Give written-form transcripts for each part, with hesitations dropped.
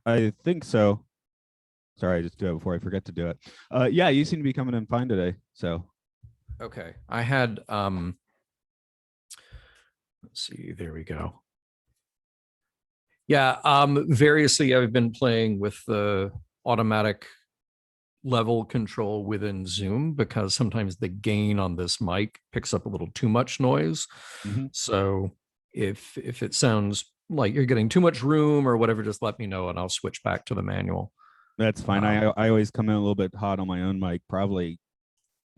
I think so. Sorry, I just do it before I forget to do it. Yeah, you seem to be coming in fine today. So Okay. I had let's see, there we go. Yeah, variously I've been playing with the automatic level control within Zoom because sometimes the gain on this mic picks up a little too much noise. mhm. So if it sounds like you're getting too much room or whatever, just let me know and I'll switch back to the manual. That's fine. I always come in a little bit hot on my own mic, probably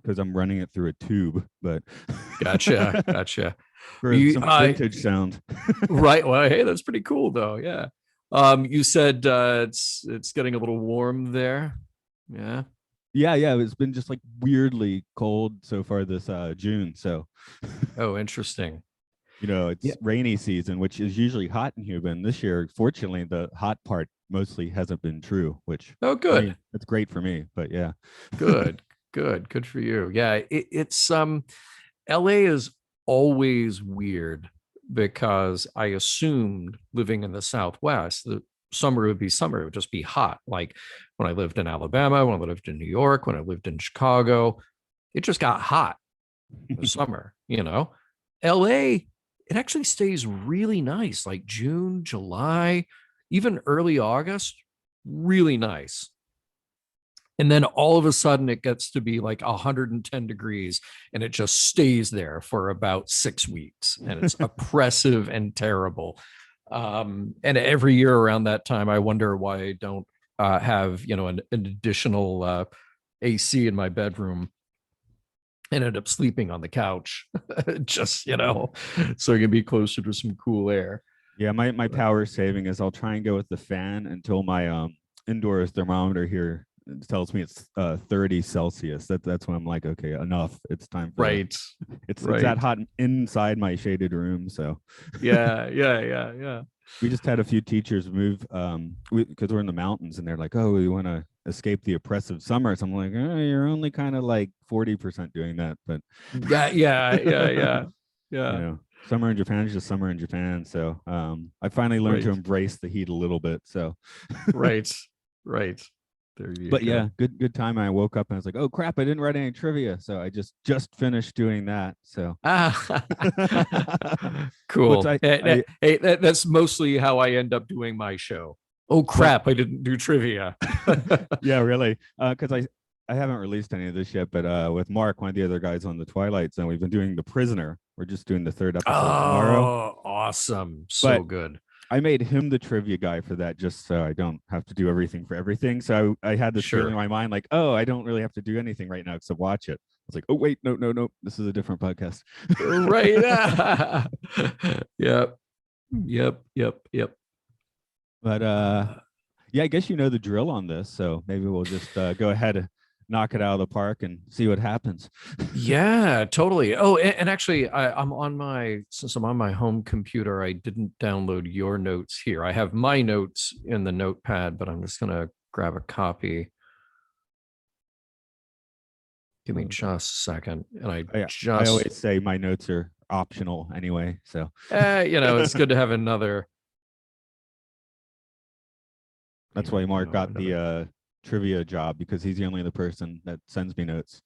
because I'm running it through a tube, but Gotcha. for You, some vintage sound. right. Well, hey, that's pretty cool though. Yeah. You said it's getting a little warm there. Yeah. Yeah, it's been just like weirdly cold so far this June. So Oh, interesting. Yeah. it's rainy season, which is usually hot in here. But this year, fortunately, the hot part mostly hasn't been true, which Oh, I mean, good. it's great for me. But yeah. Good for you. Yeah. It's LA is always weird because I assumed living in the Southwest, the summer would be summer. It would just be hot. Like when I lived in Alabama, when I lived in New York, when I lived in Chicago, it just got hot in the summer, you know? LA, it actually stays really nice, like June, July, even early August, really nice. And then all of a sudden it gets to be like 110 degrees and it just stays there for about 6 weeks. And it's oppressive and terrible. And every year around that time, I wonder why I don't have, an additional AC in my bedroom and end up sleeping on the couch, just, so I can be closer to some cool air. Yeah, my But, power saving is I'll try and go with the fan until my indoor thermometer here tells me it's 30 Celsius. That's when I'm like, okay, enough. It's time for right, it's that right. hot inside my shaded room. So Yeah. we just had a few teachers move because we're in the mountains and they're like, oh, we want to escape the oppressive summers. I'm like, oh, you're only kind of like 40% doing that, but you Yeah. know, summer in Japan is just summer in Japan. So I finally learned to Right, embrace the heat a little bit. So right, right. There you but yeah, go. good time. I woke up and I was like, oh crap, I didn't write any trivia. So I just finished doing that. So which Cool. I Hey, that's mostly how I end up doing my show. Oh well crap! I didn't do trivia. yeah, really. Because I haven't released any of this yet, but with Mark, one of the other guys on the Twilight Zone, we've been doing The Prisoner. We're just doing the third episode tomorrow. Oh, awesome! So But good. I made him the trivia guy for that just so I don't have to do everything for everything. So I had this feeling in Sure. my mind like, oh, I don't really have to do anything right now except watch it. I was like, oh wait, no, this is a different podcast. Right. Yep. Yep. But Uh, yeah, I guess you know the drill on this, so maybe we'll just go ahead and knock it out of the park and see what happens. Yeah, totally. Oh, and actually, since I'm on my home computer, I didn't download your notes here. I have my notes in the notepad, but I'm just gonna grab a copy. Give me just a second. And I always say my notes are optional anyway, so it's good to have another, that's why Mark got the another. trivia job because he's the only other person that sends me notes.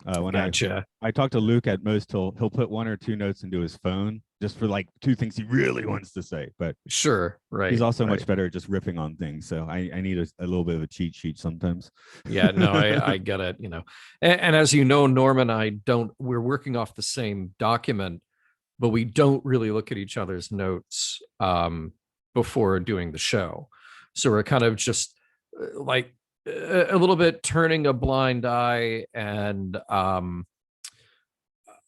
When Gotcha. I talk to Luke at most, he'll put one or two notes into his phone just for like two things he really wants to say. But Sure. he's Right. also much Right. better at just ripping on things. So I need a little bit of a cheat sheet sometimes. Yeah, no, I get it, and as you know, Norm and I we're working off the same document, but we don't really look at each other's notes before doing the show. So we're kind of just like a little bit turning a blind eye and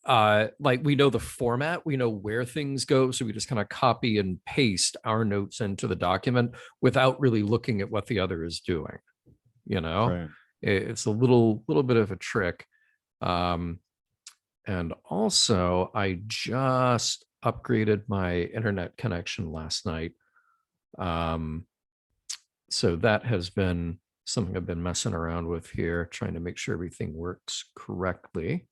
like we know the format, we know where things go, so we just kind of copy and paste our notes into the document without really looking at what the other is doing. You know, Right. it's a little bit of a trick. Um, and also, I just upgraded my internet connection last night. Um, so that has been something I've been messing around with here, trying to make sure everything works correctly.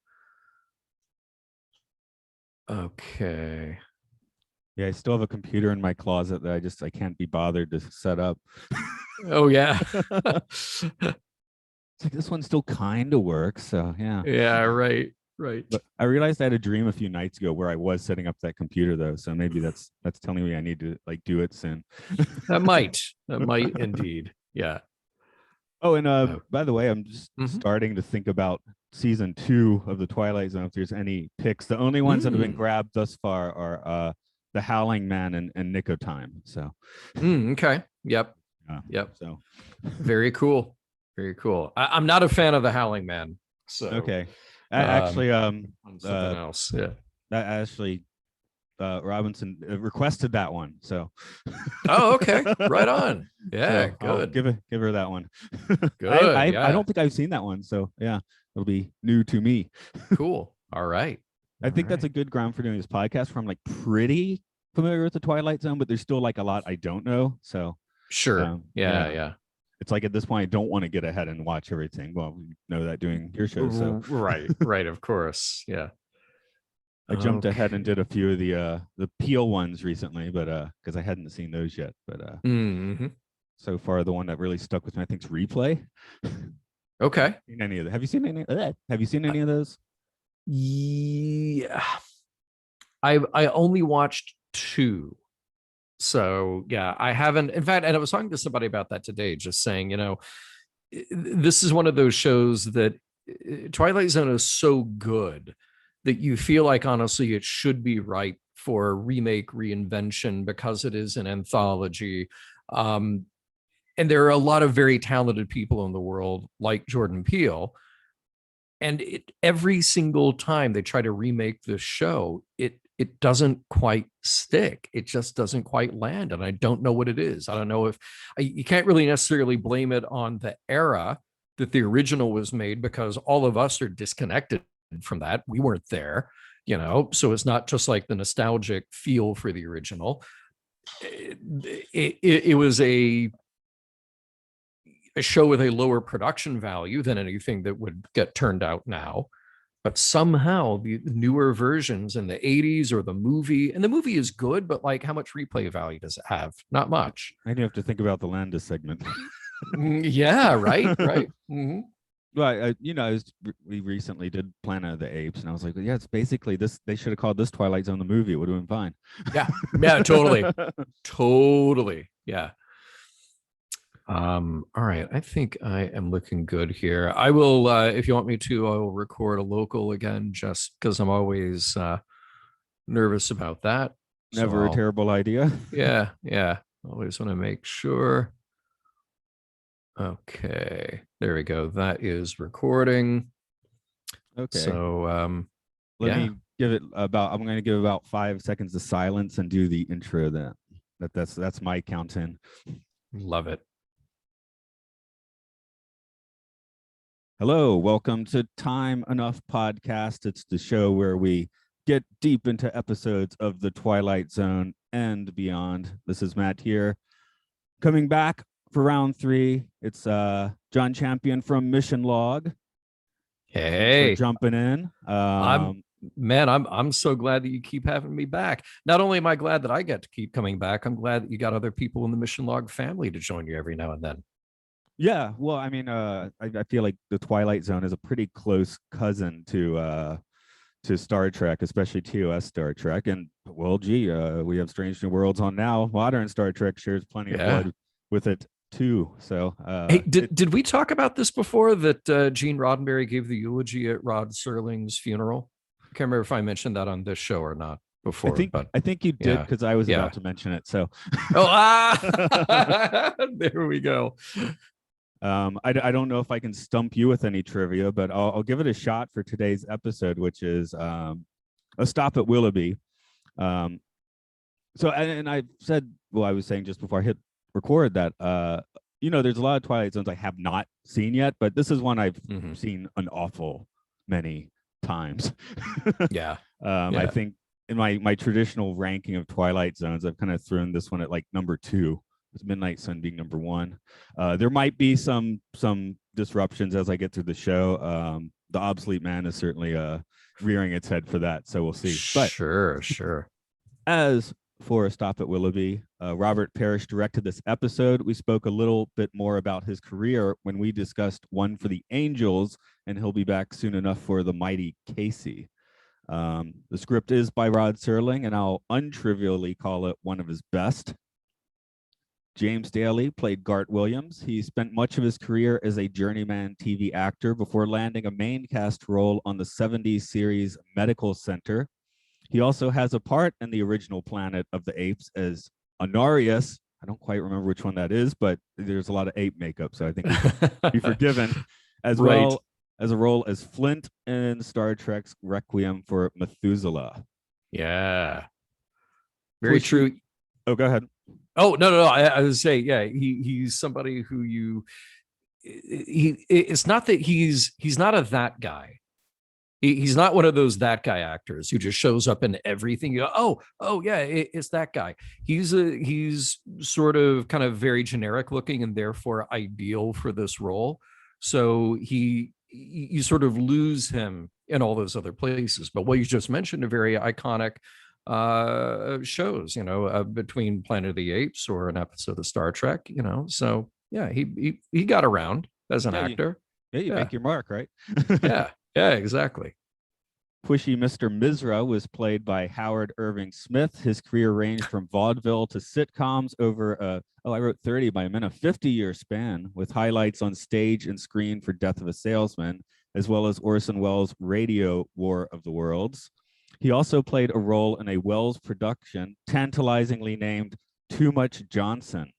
Okay. Yeah, I still have a computer in my closet that I can't be bothered to set up. Oh yeah. It's like this one still kind of works. So yeah. Yeah, right. Right. But I realized I had a dream a few nights ago where I was setting up that computer though. So maybe that's telling me I need to like do it soon. That might indeed. Yeah. Oh, and Oh. by the way, I'm just Mhm. starting to think about season 2 of the Twilight Zone. If there's any picks, the only ones that have been Mm. grabbed thus far are the Howling Man and Nick of Time. So Okay. Yep. uh, Yep. so Very cool. Very cool. I'm not a fan of the Howling Man. So okay. I um actually on something else. Yeah. that actually Robinson requested that one. So Oh, okay. Right on. Yeah, so I'll good. give her that one. Good. I Yeah. don't think I've seen that one. So yeah, it'll be new to me. Cool. All right. I All think that's right. a good ground for doing this podcast where I'm like pretty familiar with the Twilight Zone, but there's still like a lot I don't know. So Sure. Yeah, yeah, yeah. it's like at this point I don't want to get ahead and watch everything. Well, we know that doing your show, so Right, right, of course. Yeah. I jumped ahead and Okay. did a few of the Peel ones recently, but because I hadn't seen those yet. But Hmm. so far the one that really stuck with me, I think, is Replay. Okay. Seen any of them? Have you seen any? Have you seen any of those? Yeah. I only watched two. So yeah, I haven't. In fact, and I was talking to somebody about that today, just saying, this is one of those shows that Twilight Zone is so good that you feel like honestly it should be ripe for remake, reinvention because it is an anthology. Um, and there are a lot of very talented people in the world, like Jordan Peele. And every single time they try to remake this show, it doesn't quite stick. It just doesn't quite land, and I don't know what it is. I don't know if you can't really necessarily blame it on the era that the original was made, because all of us are disconnected from that. We weren't there, so it's not just like the nostalgic feel for the original. It was a show with a lower production value than anything that would get turned out now. But somehow the newer versions in the 80s, or the movie, and the movie is good, but like how much replay value does it have? Not much. I do have to think about the Landis segment. Yeah, right, right. Mm-hmm. Well, we recently did Planet of the Apes, and I was like, yeah, it's basically this. They should have called this Twilight Zone the movie. It would have been fine. Yeah, yeah, totally, totally. Yeah. All right. I think I am looking good here. I will, if you want me to, I will record a local again, just because I'm always nervous about that. So Never a terrible idea. yeah, yeah. Always want to make sure. Okay, there we go. That is recording. Okay. So Let yeah. me give it about. I'm going to give about 5 seconds of silence and do the intro. That's my count in. Love it. Hello, welcome to Time Enough Podcast. It's the show where we get deep into episodes of the Twilight Zone and beyond. This is Matt here, coming back for round 3. It's John Champion from Mission Log. Hey, for jumping in. I'm so glad that you keep having me back. Not only am I glad that I get to keep coming back, I'm glad that you got other people in the Mission Log family to join you every now and then. Yeah, well, I mean, I feel like the Twilight Zone is a pretty close cousin to Star Trek, especially TOS Star Trek. And well, gee, we have Strange New Worlds on now. Modern Star Trek shares plenty of blood with it too. So, hey, did we talk about this before? That Gene Roddenberry gave the eulogy at Rod Serling's funeral? I can't remember if I mentioned that on this show or not before. I think you did, because I was about to mention it. So, there we go. I don't know if I can stump you with any trivia, but I'll give it a shot for today's episode, which is a stop at Willoughby. So, and I said, well, I was saying just before I hit record that, there's a lot of Twilight Zones I have not seen yet, but this is one I've seen an awful many times. Yeah. I think in my traditional ranking of Twilight Zones, I've kind of thrown this one at like number 2. With Midnight Sun being number 1. There might be some disruptions as I get through the show. The Obsolete Man is certainly rearing its head for that, so we'll see. But sure. as for a stop at Willoughby. Robert Parrish directed this episode. We spoke a little bit more about his career when we discussed One for the Angels, and he'll be back soon enough for The Mighty Casey. The script is by Rod Serling, and I'll untrivially call it one of his best. James Daly played Gart Williams. He spent much of his career as a journeyman TV actor before landing a main cast role on the 70s series Medical Center. He also has a part in the original Planet of the Apes as Honorius. I don't quite remember which one that is, but there's a lot of ape makeup, so I think he can be forgiven, as well as a role as Flint in Star Trek's Requiem for Methuselah. Yeah. Very true. Oh, go ahead. Oh, no. I was saying, yeah, he's somebody who it's not that he's not a that guy. He's not one of those that guy actors who just shows up in everything. You go, oh yeah, it's that guy. He's sort of kind of very generic looking and therefore ideal for this role. So you sort of lose him in all those other places. But what you just mentioned are very iconic shows, between Planet of the Apes or an episode of Star Trek, So yeah, he got around as an actor. You make your mark, right? Yeah, exactly. Pushy Mr. Mizra was played by Howard Irving Smith. His career ranged from vaudeville to sitcoms over I wrote 30, but I meant a 50-year span, with highlights on stage and screen for Death of a Salesman, as well as Orson Welles' radio War of the Worlds. He also played a role in a Welles production tantalizingly named Too Much Johnson,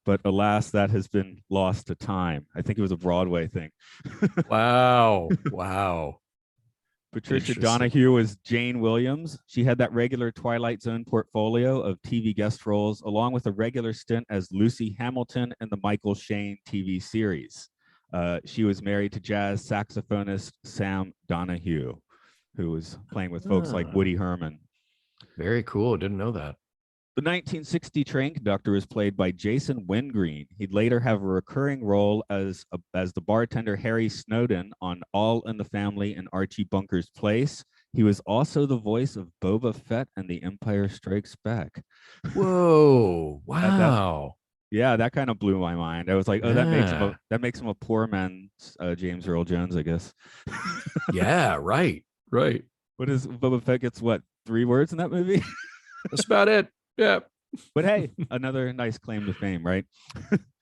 but alas, that has been lost to time. I think it was a Broadway thing. Wow. Patricia Donahue was Jane Williams. She had that regular Twilight Zone portfolio of TV guest roles, along with a regular stint as Lucy Hamilton in the Michael Shayne TV series. She was married to jazz saxophonist Sam Donahue, who was playing with folks like Woody Herman. Very cool. Didn't know that. The 1960 train conductor was played by Jason Wingreen. He'd later have a recurring role as the bartender Harry Snowden on All in the Family and Archie Bunker's Place. He was also the voice of Boba Fett and The Empire Strikes Back. Whoa! Wow! That kind of blew my mind. I was like, oh, that makes him a poor man's James Earl Jones, I guess. Yeah, right. What is Boba Fett gets? What, 3 words in that movie? That's about it. Yeah. But hey, another nice claim to fame, right?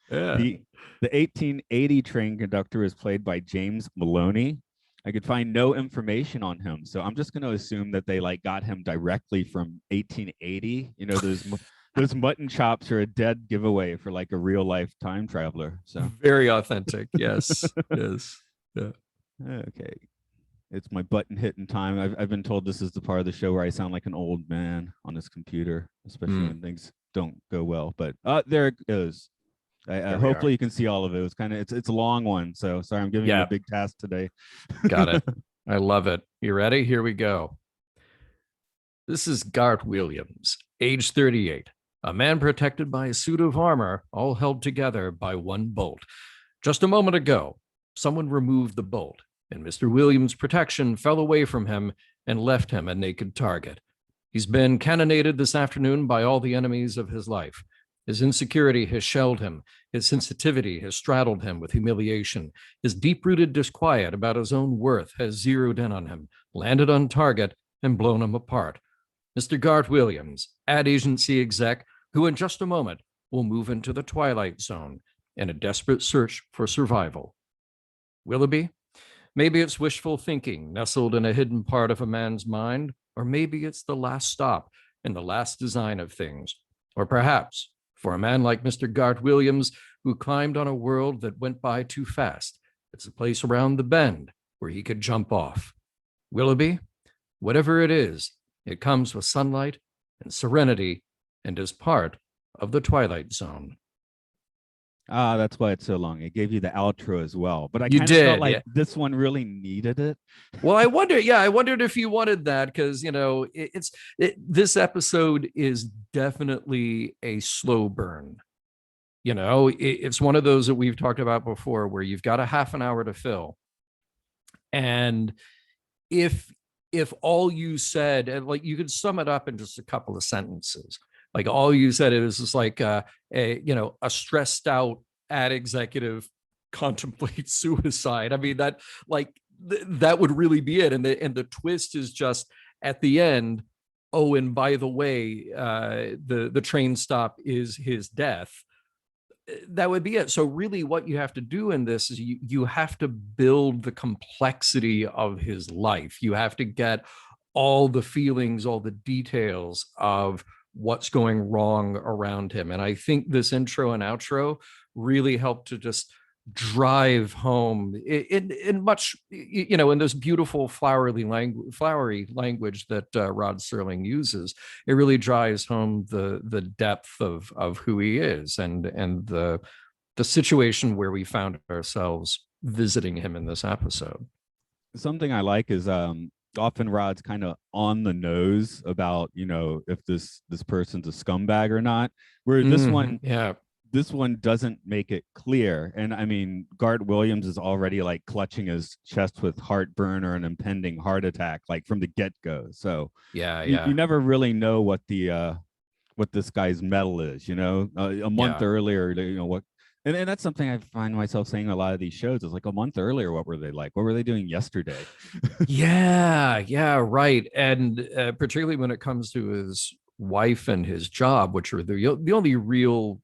Yeah. The 1880 train conductor is played by James Maloney. I could find no information on him, so I'm just going to assume that they got him directly from 1880. Those mutton chops are a dead giveaway for a real life time traveler. So very authentic. Yes. Yes. Yeah. Okay. It's my button hitting time. I've been told this is the part of the show where I sound like an old man on this computer, especially when things don't go well. But there it goes. Hopefully you can see all of it. It's a long one, so sorry I'm giving you a big task today. Got it. I love it. You ready? Here we go. This is Gart Williams, age 38, a man protected by a suit of armor, all held together by one bolt. Just a moment ago, someone removed the bolt, and Mr. Williams' protection fell away from him and left him a naked target. He's been cannonaded this afternoon by all the enemies of his life. His insecurity has shelled him. His sensitivity has straddled him with humiliation. His deep-rooted disquiet about his own worth has zeroed in on him, landed on target, and blown him apart. Mr. Gart Williams, ad agency exec, who in just a moment will move into the Twilight Zone in a desperate search for survival. Willoughby? Maybe it's wishful thinking nestled in a hidden part of a man's mind, or maybe it's the last stop in the last design of things. Or perhaps, for a man like Mr. Gart Williams, who climbed on a world that went by too fast, it's a place around the bend where he could jump off. Willoughby, whatever it is, it comes with sunlight and serenity and is part of the Twilight Zone. That's why it's so long. It gave you the outro as well, but I kind of felt like this one really needed it. Well, I wondered if you wanted that, because this episode is definitely a slow burn. It's one of those that we've talked about before, where you've got a half an hour to fill, and if all you said, and you could sum it up in just a couple of sentences, Like all you said, it was just like a stressed out ad executive contemplates suicide. I mean, that would really be it. And the twist is just at the end. Oh, and by the way, the train stop is his death. That would be it. So really what you have to do in this is you have to build the complexity of his life. You have to get all the feelings, all the details of what's going wrong around him. And I think this intro and outro really helped to just drive home in much, in this beautiful flowery language that Rod Serling uses. It really drives home the depth of who he is and the situation where we found ourselves visiting him in this episode. Something I like is often Rod's kind of on the nose about, if this person's a scumbag or not, where this one doesn't make it clear. And I mean, Garth Williams is already like clutching his chest with heartburn or an impending heart attack, like from the get-go. So you never really know what this guy's mettle is, a month earlier, what. And that's something I find myself saying a lot of these shows is like a month earlier, what were they like? What were they doing yesterday? Yeah, right. And particularly when it comes to his wife and his job, which are the only real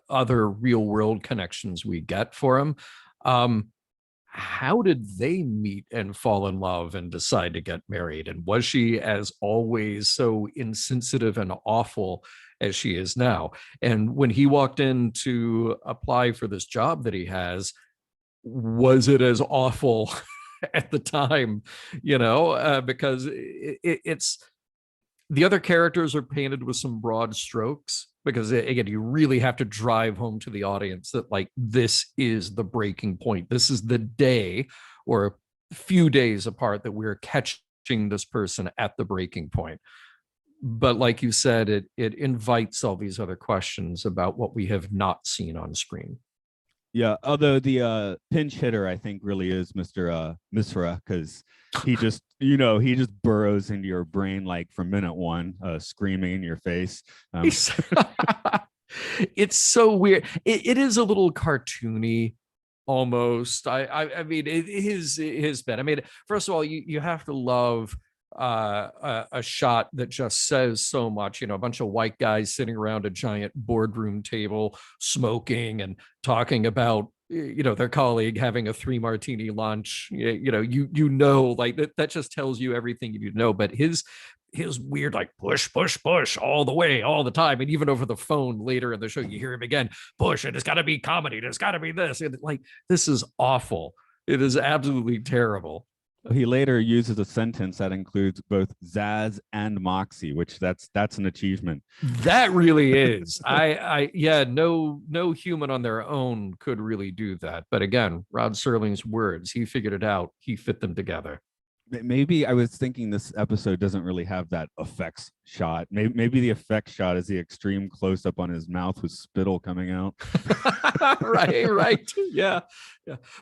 other real world connections we get for him. How did they meet and fall in love and decide to get married? And was she, as always, so insensitive and awful as she is now? And when he walked in to apply for this job that he has, was it as awful at the time? Because it's the other characters are painted with some broad strokes, because again, you really have to drive home to the audience that like this is the breaking point. This is the day or a few days apart that we're catching this person at the breaking point. But like you said, it invites all these other questions about what we have not seen on screen. Yeah, although the pinch hitter, I think, really is Mr. Misra, because he just, he just burrows into your brain like from minute one, screaming in your face. It's so weird. It is a little cartoony, almost. I mean, his bed. I mean, first of all, you have to love a shot that just says so much. A bunch of white guys sitting around a giant boardroom table, smoking and talking about their colleague having a 3 martini lunch. Like that just tells you everything you need to know. But his weird like push all the way all the time, and even over the phone later in the show you hear him again, push, and it's got to be comedy, there's got to be this, and like this is awful. It is absolutely terrible. He later uses a sentence that includes both Zaz and Moxie, which that's an achievement. That really is. No human on their own could really do that. But again, Rod Serling's words, he figured it out. He fit them together. Maybe I was thinking this episode doesn't really have that effects shot. Maybe the effect shot is the extreme close up on his mouth with spittle coming out. right. Yeah.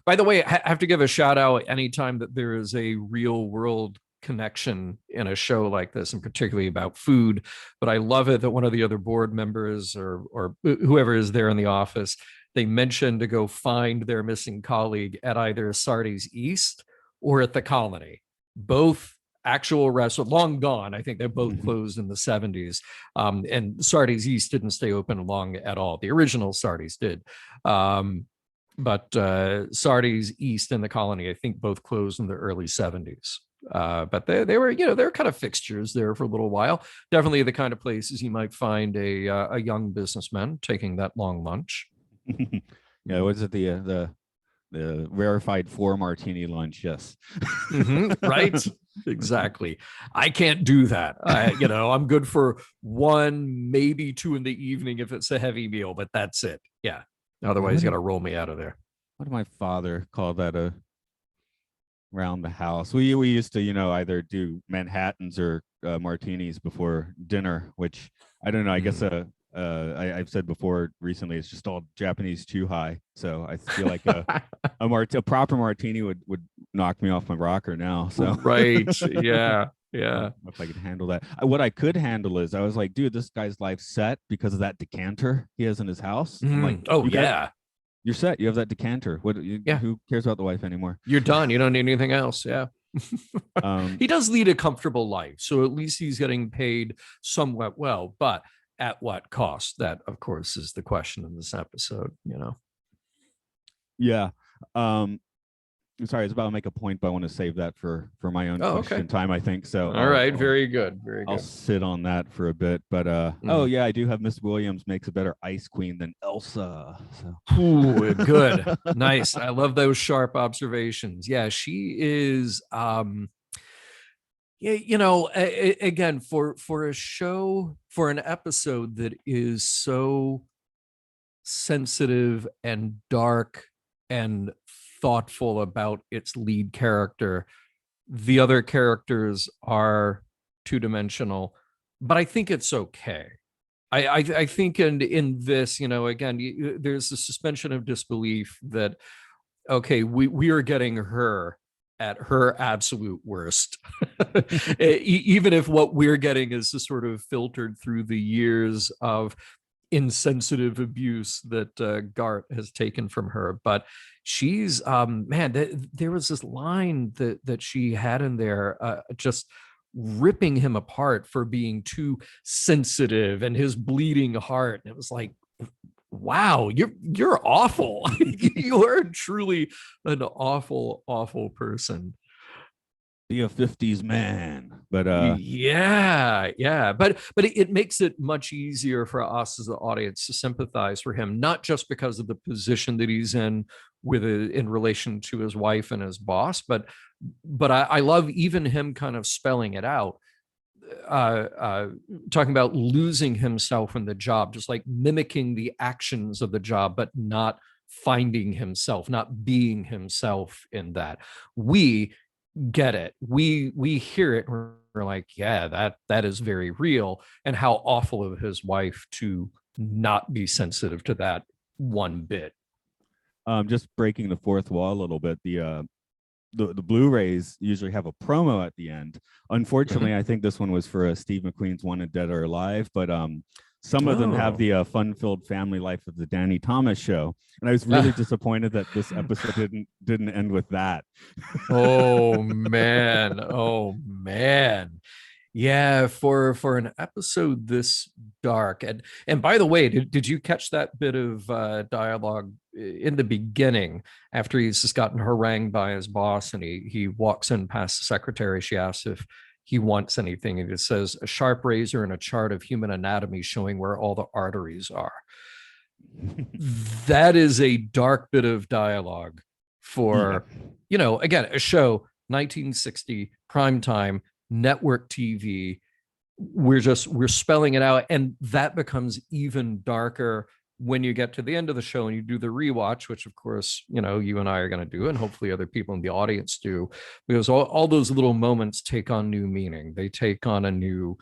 By the way, I have to give a shout out anytime that there is a real world connection in a show like this, and particularly about food. But I love it that one of the other board members or whoever is there in the office, they mentioned to go find their missing colleague at either Sardi's East or at the Colony. Both actual restaurants, long gone. I think they both closed in the 70s. And Sardi's East didn't stay open long at all. The original Sardi's did. But Sardi's East and the Colony, I think, both closed in the early 70s. But they were, they're kind of fixtures there for a little while. Definitely the kind of places you might find a young businessman taking that long lunch. Yeah, was it the rarefied 4 martini lunch? Yes. Right. Exactly. I can't do that. I'm good for 1, maybe 2 in the evening if it's a heavy meal, but that's it. Yeah. Otherwise, you got to roll me out of there. What did my father call that? Around the house, we used to, either do Manhattans or martinis before dinner, which I don't know. I guess I've said before recently, it's just all Japanese too high. So I feel like a proper martini would knock me off my rocker now. So right. Yeah. Yeah. If I could handle that. What I could handle is I was like, dude, this guy's life set because of that decanter he has in his house. I'm like, Oh you got yeah. you're set. You have that decanter. Yeah. Who cares about the wife anymore? You're done. You don't need anything else. Yeah. Um, He does lead a comfortable life. So at least he's getting paid somewhat well, but at what cost? That, of course, is the question in this episode, you know? yeah. I'm sorry, I was about to make a point, but I want to save that for my own Oh, question okay. time, I think. So All right. Very good. Very I'll good. sit on that for a bit. But oh yeah, I do have Miss Williams makes a better ice queen than Elsa. So Ooh, good. Nice. I love those sharp observations. Yeah, she is yeah, you know, again, for a show, for an episode that is so sensitive and dark and thoughtful about its lead character, the other characters are two-dimensional, but I think it's okay. I think in this, you know, again, there's a suspension of disbelief that okay, we are getting her at her absolute worst. Even if what we're getting is just sort of filtered through the years of insensitive abuse that Gart has taken from her. But she's man, there was this line that she had in there just ripping him apart for being too sensitive and his bleeding heart. And it was like, wow, you're awful. You are truly an awful person. be a 50s man. But Yeah, but it makes it much easier for us as the audience to sympathize for him, not just because of the position that he's in in relation to his wife and his boss, but I love even him kind of spelling it out, talking about losing himself in the job, just like mimicking the actions of the job, but not finding himself, not being himself in that. We get it. We hear it. We're like, yeah, that is very real. And how awful of his wife to not be sensitive to that one bit. just breaking the fourth wall a little bit, the Blu-rays usually have a promo at the end. Unfortunately, I think this one was for Steve McQueen's Wanted Dead or Alive, but some of them have the fun-filled family life of the Danny Thomas show, and I was really disappointed that this episode didn't end with that. Oh man. Oh man. Yeah, for an episode this dark. And by the way, did you catch that bit of dialogue in the beginning after he's just gotten harangued by his boss and he walks in past the secretary? She asks if he wants anything, and it says a sharp razor and a chart of human anatomy showing where all the arteries are. That is a dark bit of dialogue for, you know, again, a show 1960 prime time network TV. We're spelling it out, and that becomes even darker when you get to the end of the show and you do the rewatch, which of course, you know, you and I are going to do, and hopefully other people in the audience do, because all those little moments take on new meaning. They take on a new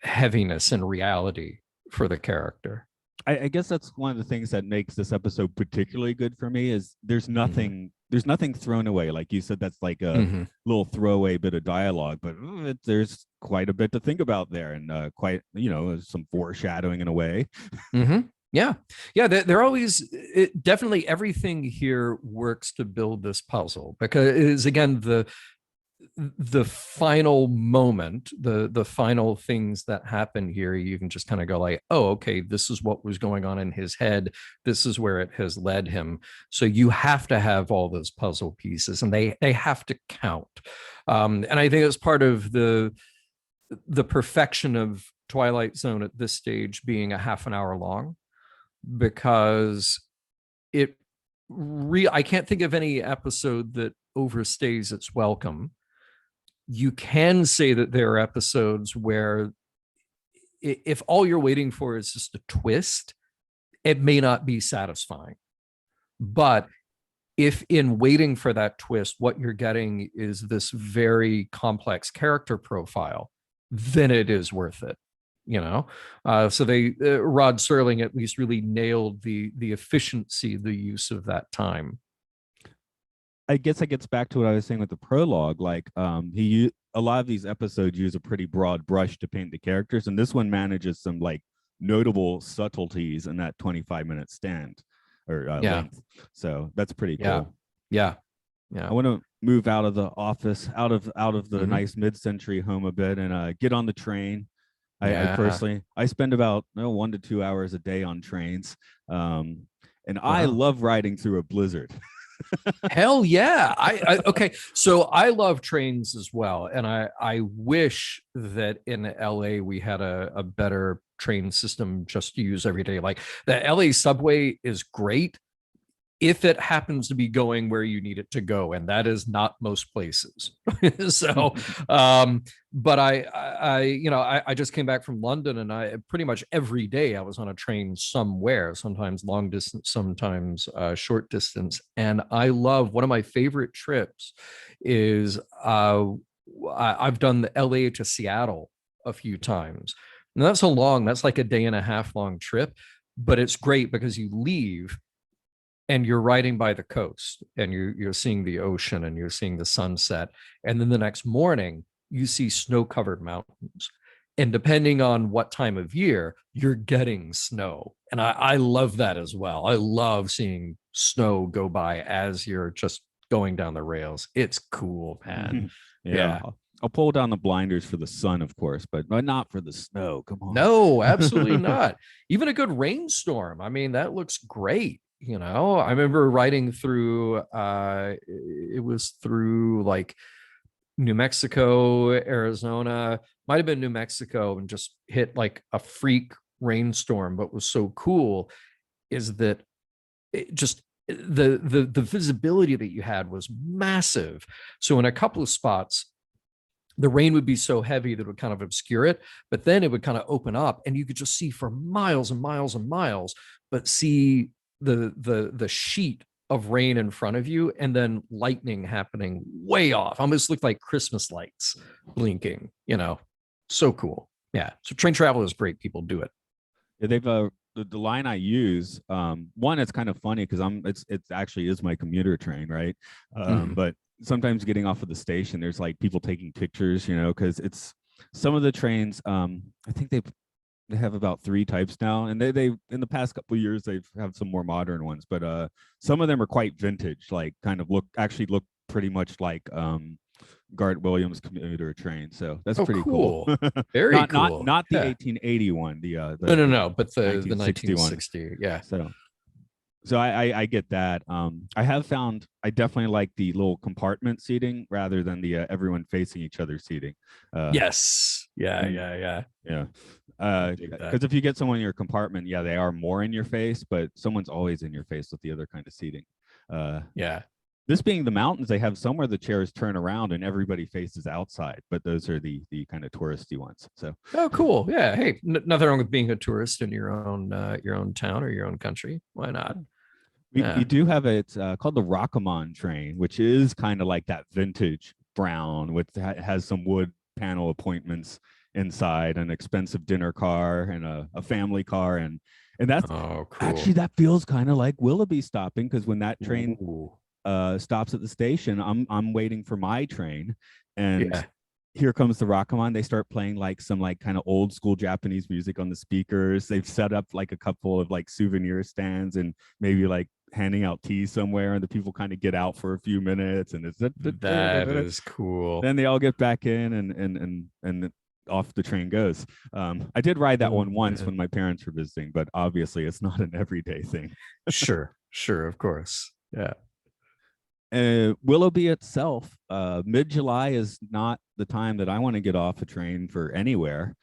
heaviness and reality for the character. I guess that's one of the things that makes this episode particularly good for me is there's nothing thrown away. Like you said, that's like a little throwaway bit of dialogue, but there's quite a bit to think about there, and quite, you know, some foreshadowing in a way. Yeah, they're always definitely everything here works to build this puzzle, because it is, again, the final moment, the final things that happen here, you can just kind of go like, oh, okay, this is what was going on in his head, this is where it has led him. So you have to have all those puzzle pieces, and they have to count. And I think it's part of the perfection of Twilight Zone at this stage being a half an hour long, because I can't think of any episode that overstays its welcome. You can say that there are episodes where if all you're waiting for is just a twist, it may not be satisfying. But if in waiting for that twist, what you're getting is this very complex character profile, then it is worth it. You know, so Rod Serling at least really nailed the efficiency, the use of that time. I guess it gets back to what I was saying with the prologue. Like, a lot of these episodes use a pretty broad brush to paint the characters, and this one manages some like notable subtleties in that 25-minute stand or Yeah. length. So that's pretty Yeah. cool. Yeah. I Yeah. want to move out of the office, out of the Mhm. nice mid-century home a bit, and get on the train. I Yeah. personally I spend about 1 to 2 hours a day on trains, and I Wow. love riding through a blizzard. Hell yeah. Okay. So I love trains as well. And I wish that in LA we had a better train system just to use every day. Like the LA subway is great if it happens to be going where you need it to go, and that is not most places. So but I just came back from London, and I pretty much every day I was on a train somewhere, sometimes long distance, sometimes short distance. And I love, one of my favorite trips is I've done the LA to Seattle a few times, and that's like a day and a half long trip, but it's great because you leave and you're riding by the coast, and you're seeing the ocean, and you're seeing the sunset, and then the next morning you see snow-covered mountains, and depending on what time of year, you're getting snow. And I love that as well. I love seeing snow go by as you're just going down the rails. It's cool, man. Yeah. Yeah. I'll pull down the blinders for the sun, of course, but not for the snow. Come on. No, absolutely not. Even a good rainstorm. I mean, that looks great. I remember riding through it was through like New Mexico, Arizona, might have been New Mexico, and just hit like a freak rainstorm. But was so cool is that it just the visibility that you had was massive. So in a couple of spots, the rain would be so heavy that it would kind of obscure it, but then it would kind of open up and you could just see for miles and miles and miles, but see the sheet of rain in front of you, and then lightning happening way off. Almost looked like Christmas lights blinking, so cool. Yeah. So train travel is great. People do it. Yeah, they've the line I use, one, it's kind of funny because it's actually is my commuter train, right? Mhm. But sometimes getting off of the station, there's like people taking pictures, because it's some of the trains. I think they have about 3 types now, and they in the past couple of years they've have some more modern ones, but some of them are quite vintage, like kind of look pretty much like Garth Williams commuter train. So that's Oh, pretty cool. cool. Very cool. Not the Yeah. 1881, No, but the 1961. 1960. Yeah. So I get that. I have found I definitely like the little compartment seating rather than the everyone facing each other seating. Yes. Yeah. and Yeah. yeah, Dig that. because if you get someone in your compartment, yeah, they are more in your face, but someone's always in your face with the other kind of seating. Yeah. This being the mountains, they have somewhere the chairs turn around and everybody faces outside, but those are the kind of touristy ones. So Oh, cool. Yeah. Hey, nothing wrong with being a tourist in your own town or your own country. Why not? we Yeah. do have it. It's called the Rockaman Train, which is kind of like that vintage brown, with has some wood panel appointments inside, an expensive dinner car, and a family car, and that's Oh, cool. actually that feels kind of like Willoughby stopping, because when that train Ooh. stops at the station, I'm waiting for my train, and Yeah. here comes the Rockaman. They start playing like some like kind of old school Japanese music on the speakers. They've set up like a couple of like souvenir stands and maybe like handing out tea somewhere, and the people kind of get out for a few minutes, and That is cool. then they all get back in, and off the train goes. I did ride that one once Man. when my parents were visiting, but obviously it's not an everyday thing. Sure, of course. Yeah. Willoughby itself, mid-July is not the time that I want to get off a train for anywhere.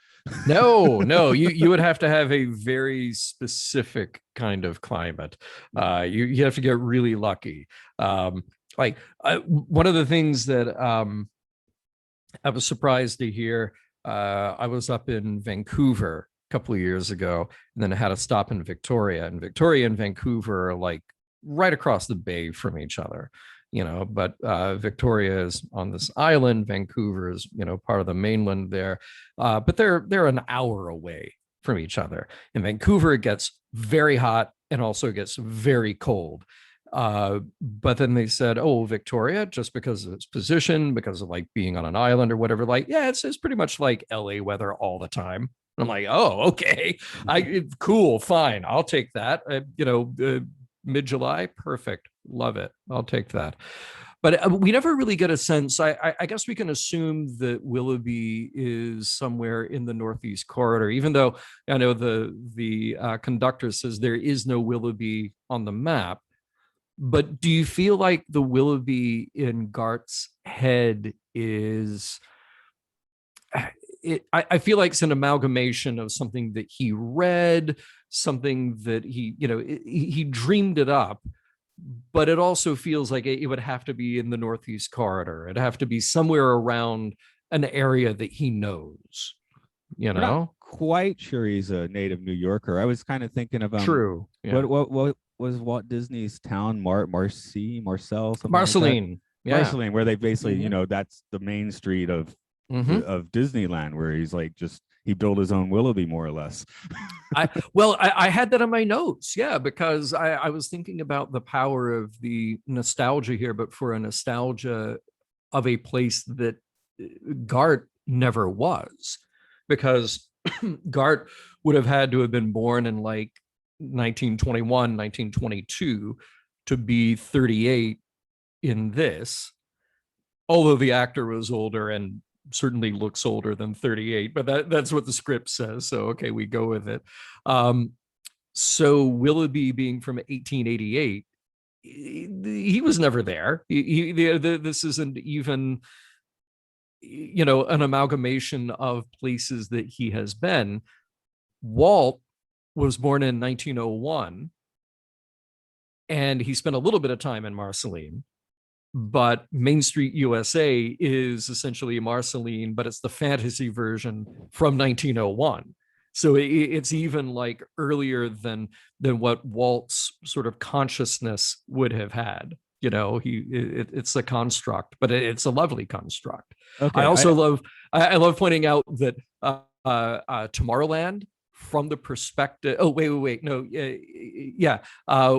No, you would have to have a very specific kind of climate. You have to get really lucky. One of the things that I was surprised to hear, I was up in Vancouver a couple of years ago, and then I had a stop in Victoria. And Victoria and Vancouver are like right across the bay from each other, but Victoria is on this island. Vancouver is, part of the mainland there. But they're an hour away from each other. In Vancouver, it gets very hot and also gets very cold. But then they said, oh, Victoria, just because of its position, because of like being on an island or whatever, like, yeah, it's pretty much like LA weather all the time. I'm like, oh, okay. Cool, fine. I'll take that. Mid-July, perfect. Love it. I'll take that. But we never really get a sense. I guess we can assume that Willoughby is somewhere in the Northeast Corridor, even though I know the conductor says there is no Willoughby on the map. But do you feel like the Willoughby in Gart's head is I feel like it's an amalgamation of something that he read, something that he dreamed it up, but it also feels like it would have to be in the Northeast Corridor. It'd have to be somewhere around an area that he knows, We're not quite sure he's a native New Yorker. I was kind of thinking of True. Yeah. What was Walt Disney's town, Marcel, something Marceline. Like Yeah. Marceline, where they basically, that's the main street of Disneyland, where he's like he built his own Willoughby, more or less. I had that in my notes, yeah, because I was thinking about the power of the nostalgia here, but for a nostalgia of a place that Gart never was, because Gart would have had to have been born in like 1921, 1922 to be 38 in this, although the actor was older and certainly looks older than 38, but that's what the script says, so okay, we go with it. So Willoughby being from 1888, he was never there. This isn't even an amalgamation of places that he has been. Walt was born in 1901, and he spent a little bit of time in Marceline, but Main Street USA is essentially Marceline, but it's the fantasy version from 1901. So it's even like earlier than what Walt's sort of consciousness would have had. It's a construct, but it's a lovely construct. Okay, I love pointing out that Tomorrowland, from the perspective, wait, no,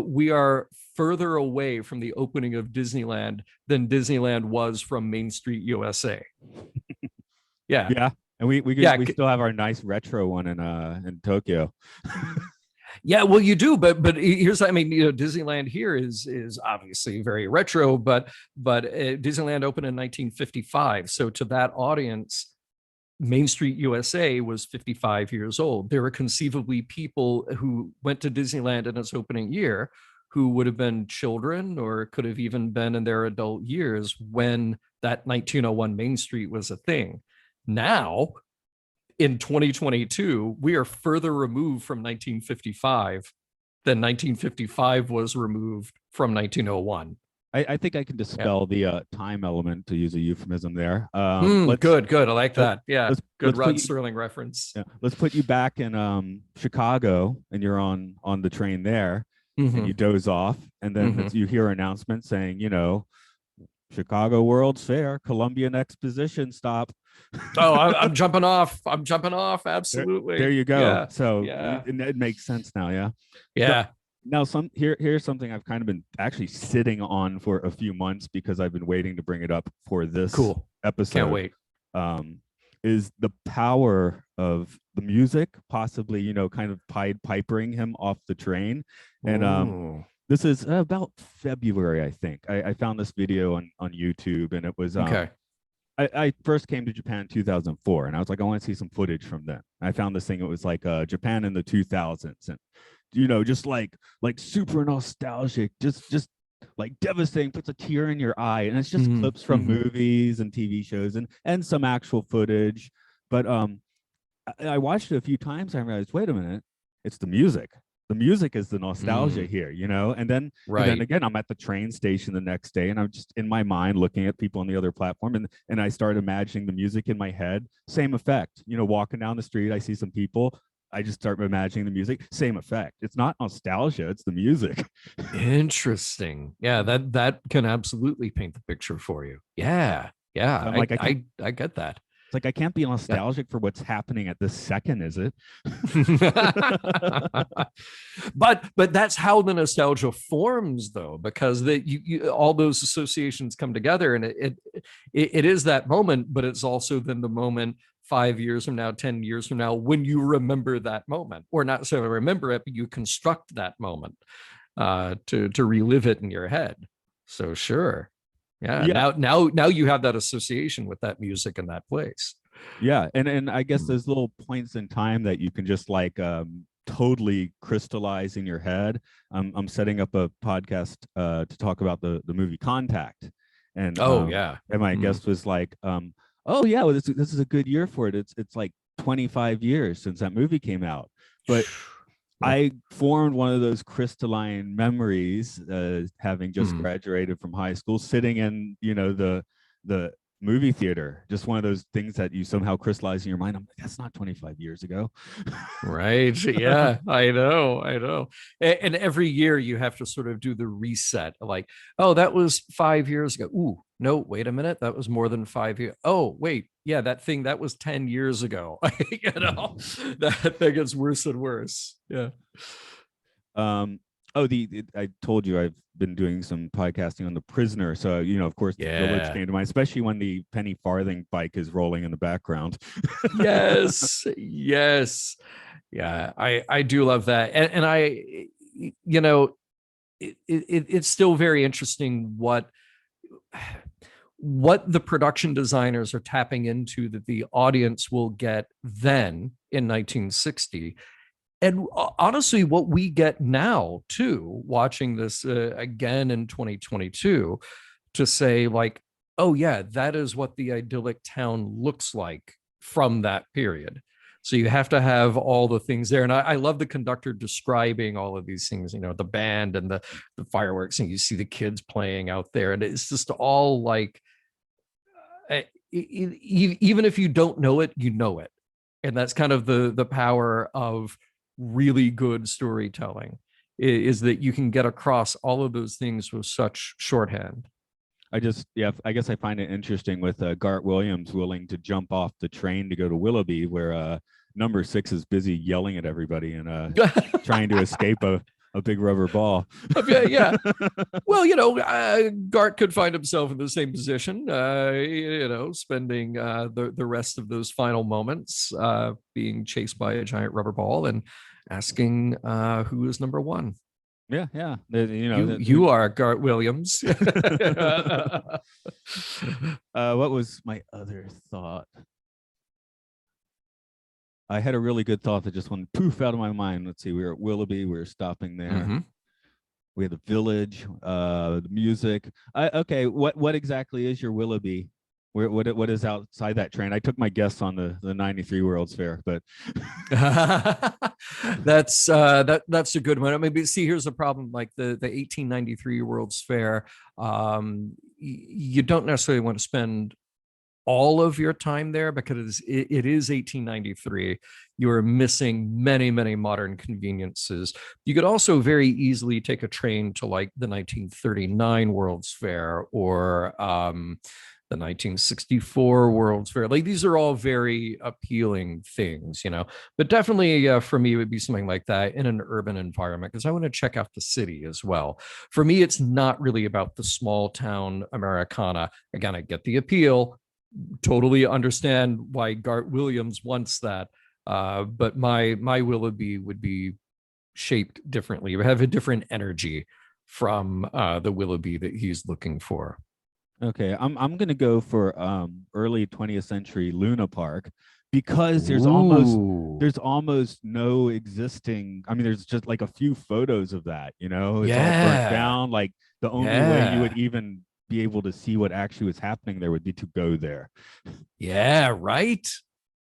we are further away from the opening of Disneyland than Disneyland was from Main Street USA. Yeah, and we still have our nice retro one in Tokyo. Yeah, well, you do, but here's, Disneyland here is obviously very retro, but Disneyland opened in 1955, so to that audience, Main Street USA was 55 years old. There were conceivably people who went to Disneyland in its opening year who would have been children or could have even been in their adult years when that 1901 Main Street was a thing. Now, in 2022, we are further removed from 1955 than 1955 was removed from 1901. I think I can dispel the time element, to use a euphemism there. Good. I like that. Yeah, good Rod Serling reference. Yeah, let's put you back in Chicago, and you're on the train there, and you doze off, and then you hear an announcement saying, Chicago World's Fair, Columbian Exposition stop. Oh, I'm jumping off. Absolutely. There you go. Yeah. So it makes sense now. Yeah. Yeah. So, now here's something I've kind of been actually sitting on for a few months because I've been waiting to bring it up for this episode. Can't wait. Is the power of the music possibly, kind of Pied Pipering him off the train. And this is about February, I think. I found this video on YouTube, and it was okay. I first came to Japan in 2004, and I was like, I want to see some footage from then. I found this thing. It was like Japan in the 2000s, and just like super nostalgic, just like devastating, puts a tear in your eye, and it's just clips from movies and TV shows and some actual footage. But I watched it a few times, and I realized, wait a minute, it's the music. The music is the nostalgia here, and then again, I'm at the train station the next day, and I'm just in my mind looking at people on the other platform, and I start imagining the music in my head. Same effect, walking down the street, I see some people, I just start imagining the music. Same effect. It's not nostalgia, it's the music. Interesting. Yeah, that can absolutely paint the picture for you. Yeah. I'm like, I get that. It's like I can't be nostalgic for what's happening at this second, is it? but that's how the nostalgia forms, though, because that you all those associations come together, and it is that moment, but it's also then the moment 5 years from now, 10 years from now, when you remember that moment, or not necessarily remember it, but you construct that moment to relive it in your head. So sure. Yeah. Now you have that association with that music in that place. Yeah, and I guess those little points in time that you can just like totally crystallize in your head. I'm setting up a podcast to talk about the movie Contact, and my guest was like, oh yeah, well, this is a good year for it. It's like 25 years since that movie came out, but I formed one of those crystalline memories, having just graduated from high school, sitting in, the movie theater, just one of those things that you somehow crystallize in your mind. I'm like, that's not 25 years ago. Right. Yeah, I know. And every year you have to sort of do the reset, like, oh, that was 5 years ago. Ooh, no, wait a minute. That was more than 5 years. Oh, wait. Yeah, that thing that was 10 years ago. That gets worse and worse. Yeah. I told you I've been doing some podcasting on The Prisoner, so of course the Village came to mind, especially when the penny farthing bike is rolling in the background. Yes. Yeah, I do love that, and I, it's still very interesting what the production designers are tapping into that the audience will get then in 1960. And honestly, what we get now too, watching this again in 2022, to say like, oh yeah, that is what the idyllic town looks like from that period. So you have to have all the things there. And I love the conductor describing all of these things, the band and the fireworks, and you see the kids playing out there. And it's just all like, even if you don't know it, you know it. And that's kind of the power of really good storytelling, is that you can get across all of those things with such shorthand. I guess I find it interesting with Garth Williams willing to jump off the train to go to Willoughby, where number 6 is busy yelling at everybody and trying to escape a big rubber ball. Yeah. Well, Garth could find himself in the same position, spending the rest of those final moments being chased by a giant rubber ball and asking who is number 1. Yeah. You are Garth Williams. What was my other thought? I had a really good thought that just went poof out of my mind. Let's see. We were at Willoughby. We were stopping there. Mm-hmm. We had the village, the music. Okay. What exactly is your Willoughby? What is outside that train? I took my guess on the 93 World's Fair, but that's a good one. I mean, see, here's the problem. Like the 1893 World's Fair, you don't necessarily want to spend all of your time there, because it is 1893. You are missing many modern conveniences. You could also very easily take a train to like the 1939 World's Fair, or the 1964 World's Fair. Like, these are all very appealing things, but definitely for me, it would be something like that in an urban environment, because I want to check out the city as well. For me, it's not really about the small town Americana. Again, I get the appeal, totally understand why Garth Williams wants that. But my Willoughby would be shaped differently. It would have a different energy from the Willoughby that he's looking for. Okay, I'm gonna go for early 20th century Luna Park, because there's almost no existing. I mean, there's just like a few photos of that. It's all burnt down. Like, the only way you would even be able to see what actually was happening there would be to go there. Yeah, right.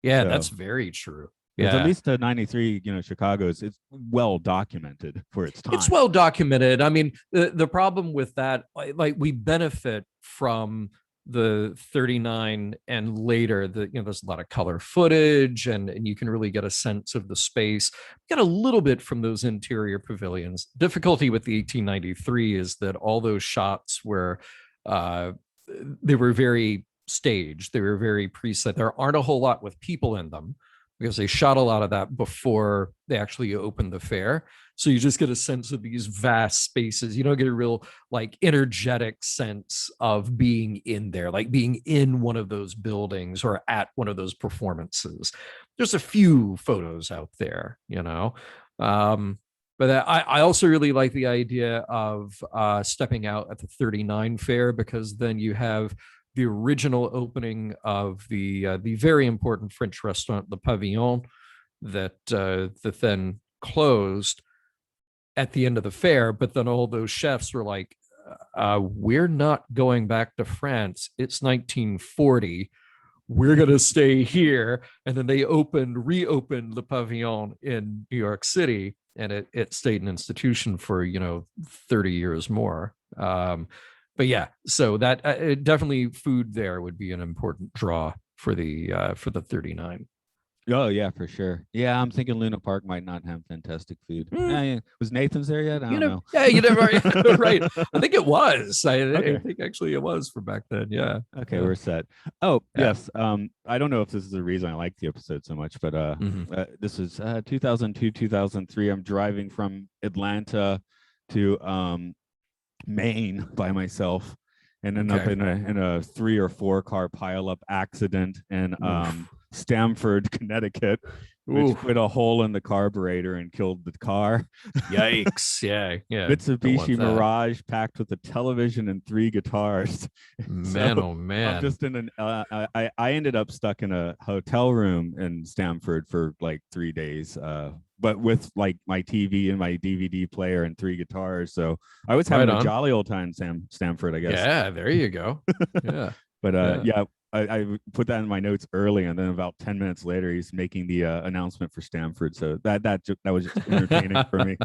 Yeah, so, that's very true. Yeah, at least 93, Chicago's, it's well documented for its time. It's well documented. I mean, the problem with that, like, we benefit from the 39 and later, there's a lot of color footage, and you can really get a sense of the space. Get a little bit from those interior pavilions. Difficulty with the 1893 is that all those shots were they were very staged. They were very preset. There aren't a whole lot with people in them because they shot a lot of that before they actually opened the fair. So you just get a sense of these vast spaces. You don't get a real like energetic sense of being in there, like being in one of those buildings or at one of those performances. There's a few photos out there, you know. But I also really like the idea of stepping out at the 39 fair, because then you have the original opening of the very important French restaurant, the Pavillon, that then closed at the end of the fair. But then all those chefs were like, "We're not going back to France. It's 1940. We're gonna stay here." And then they reopened the Pavillon in New York City, and it stayed an institution for 30 years more. But yeah, so that definitely food there would be an important draw for the 39. Oh yeah, for sure. Yeah, I'm thinking Luna Park might not have fantastic food. Yeah. Was Nathan's there yet? I don't know. Yeah, you never right. I think it was. I think actually it was for back then. Yeah. Okay, Yeah. we're set. Oh Yeah. yes. I don't know if this is the reason I like the episode so much, but this is 2002, 2003. I'm driving from Atlanta to Maine by myself, and end up in a 3 or 4 car pileup accident in Stamford, Connecticut, which put a hole in the carburetor and killed the car. Yikes! Yeah. Mitsubishi Mirage packed with a television and 3 guitars. Man, oh man! I'm just in an. I ended up stuck in a hotel room in Stamford for like 3 days. But with like my TV and my DVD player and 3 guitars, so I was having a jolly old time, Stamford, I guess. Yeah, there you go. Yeah, but I put that in my notes early, and then about 10 minutes later, he's making the announcement for Stamford. So that was just entertaining for me.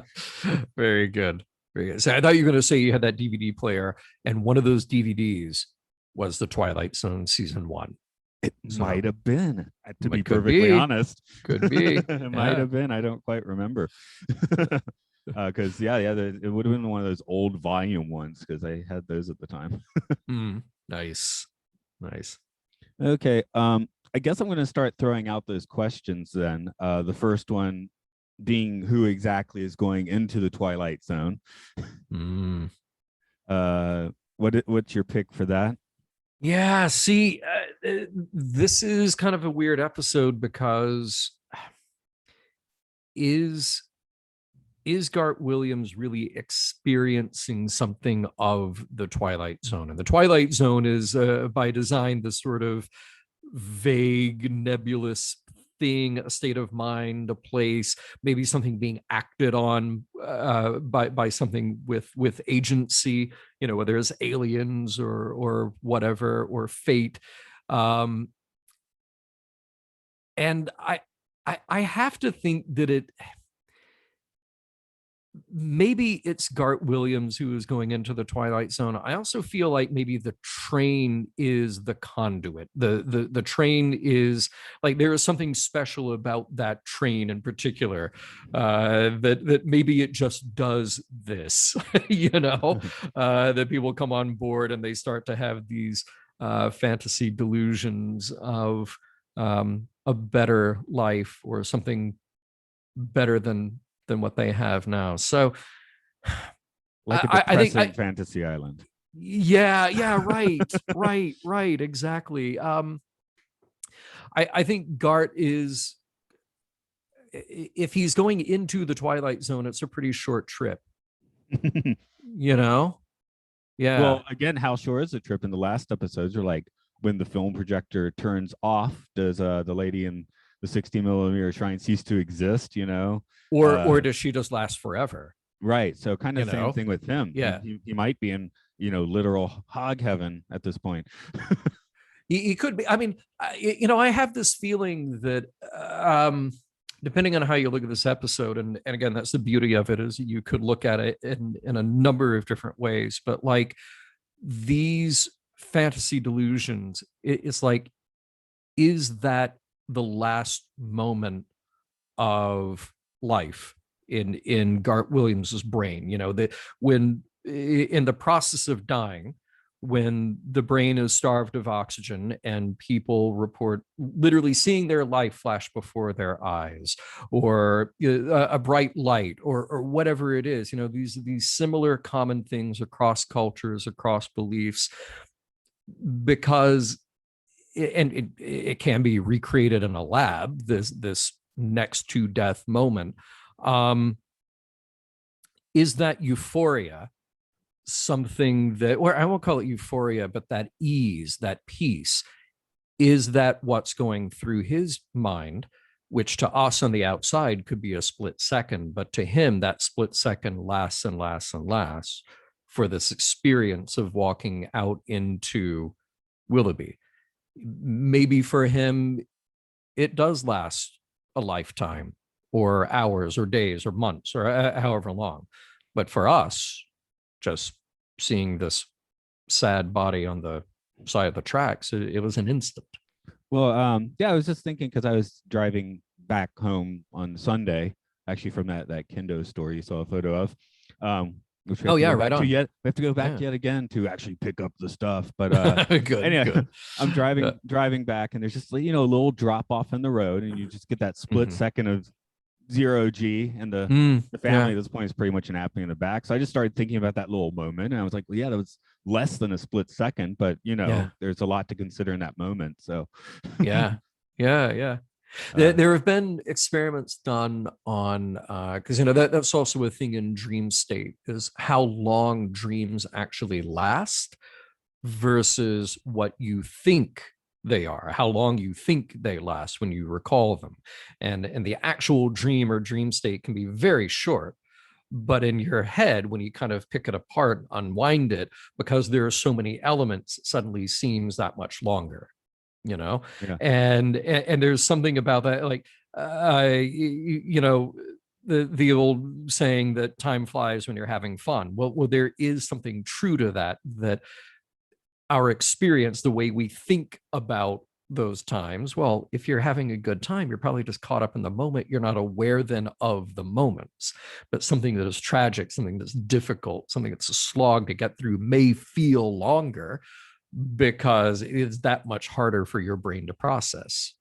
Very good, very good. So I thought you were going to say you had that DVD player, and one of those DVDs was the Twilight Zone season 1. It might have been, to be perfectly honest. Could be. It might have been. I don't quite remember. Because it would have been one of those old volume ones, because I had those at the time. Nice. Okay. I guess I'm going to start throwing out those questions then. The first one being, who exactly is going into the Twilight Zone? What's your pick for that? Yeah, see, this is kind of a weird episode, because is Garth Williams really experiencing something of the Twilight Zone? And the Twilight Zone is, by design, this sort of vague, nebulous thing, a state of mind, a place, maybe something being acted on by something with agency, whether it's aliens or whatever, or fate. And I have to think that maybe it's Garth Williams who is going into the Twilight Zone. I also feel like maybe the train is the conduit. The train is like, there is something special about that train in particular, that maybe it just does this, that people come on board and they start to have these fantasy delusions of a better life, or something better than what they have now. So like a depressing fantasy island. Yeah, right, exactly. I think Garth is, if he's going into the Twilight Zone, it's a pretty short trip. Yeah. Well, again, how short is the trip? In the last episodes, are like, when the film projector turns off, does the lady in the 60mm shrine cease to exist? Or does she just last forever? Right. So kind of same thing with him. Yeah. He might be in, literal hog heaven at this point. He could be. I mean, I have this feeling that depending on how you look at this episode, and again, that's the beauty of it, is you could look at it in a number of different ways. But like these fantasy delusions, it's like, is that the last moment of life in Garth Williams's brain? That when in the process of dying, when the brain is starved of oxygen and people report literally seeing their life flash before their eyes, or a bright light, or whatever it is, these similar common things across cultures, across beliefs, because it can be recreated in a lab, this next to death moment. Is that euphoria something that, or I won't call it euphoria, but that ease, that peace, is that what's going through his mind, which to us on the outside could be a split second, but to him, that split second lasts and lasts and lasts for this experience of walking out into Willoughby. Maybe for him, it does last a lifetime, or hours, or days, or months, or however long. But for us, just seeing this sad body on the side of the tracks, it was an instant. Well, yeah, I was just thinking, because I was driving back home on Sunday, actually from that Kendo store you saw a photo of. Which we have to go back to yet. We have to go back yet again to actually pick up the stuff. But good, anyway, good. I'm driving back, and there's just a little drop off in the road, and you just get that split second of 0G, and the family at this point is pretty much napping in the back. So I just started thinking about that little moment, and I was like, well, yeah, that was less than a split second, but there's a lot to consider in that moment. So yeah. There have been experiments done on, because that's also a thing in dream state, is how long dreams actually last versus what you think they are, how long you think they last when you recall them. And the actual dream or dream state can be very short, but in your head, when you kind of pick it apart, unwind it, because there are so many elements, it suddenly seems that much longer. And there's something about that, like the old saying that time flies when you're having fun. Well, there is something true to that our experience, the way we think about those times, well, if you're having a good time, you're probably just caught up in the moment. You're not aware then of the moments. But something that is tragic, something that's difficult, something that's a slog to get through may feel longer, because it is that much harder for your brain to process.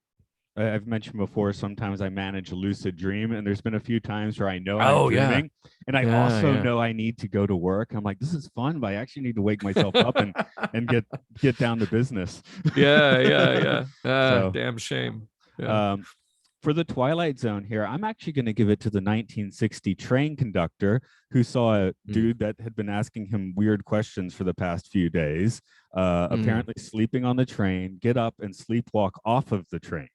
I've mentioned before, sometimes I manage a lucid dream, and there's been a few times where I know I'm dreaming, and I also know I need to go to work. I'm like, this is fun, but I actually need to wake myself up and get down to business. So, damn shame. For the Twilight Zone here, I'm actually going to give it to the 1960 train conductor, who saw a dude that had been asking him weird questions for the past few days, apparently sleeping on the train, get up and sleepwalk off of the train.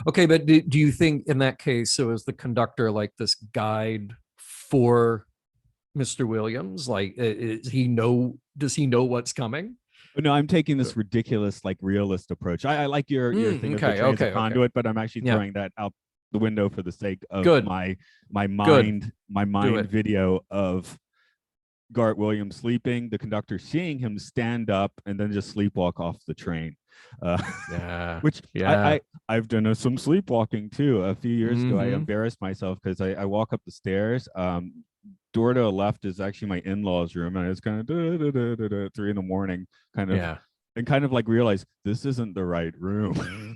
Okay, but do you think in that case, so is the conductor like this guide for Mr. Williams? Like, does he know what's coming? No, I'm taking this ridiculous, like, realist approach. I like your thing of the train as a conduit, but I'm actually throwing that out the window for the sake of my mind video of Garrett Williams sleeping, the conductor seeing him stand up and then just sleepwalk off the train. I've done some sleepwalking too. A few years ago, I embarrassed myself because I walk up the stairs. Door to the left is actually my in-laws' room, and it's kind of 3 a.m, kind of, and kind of like realize this isn't the right room.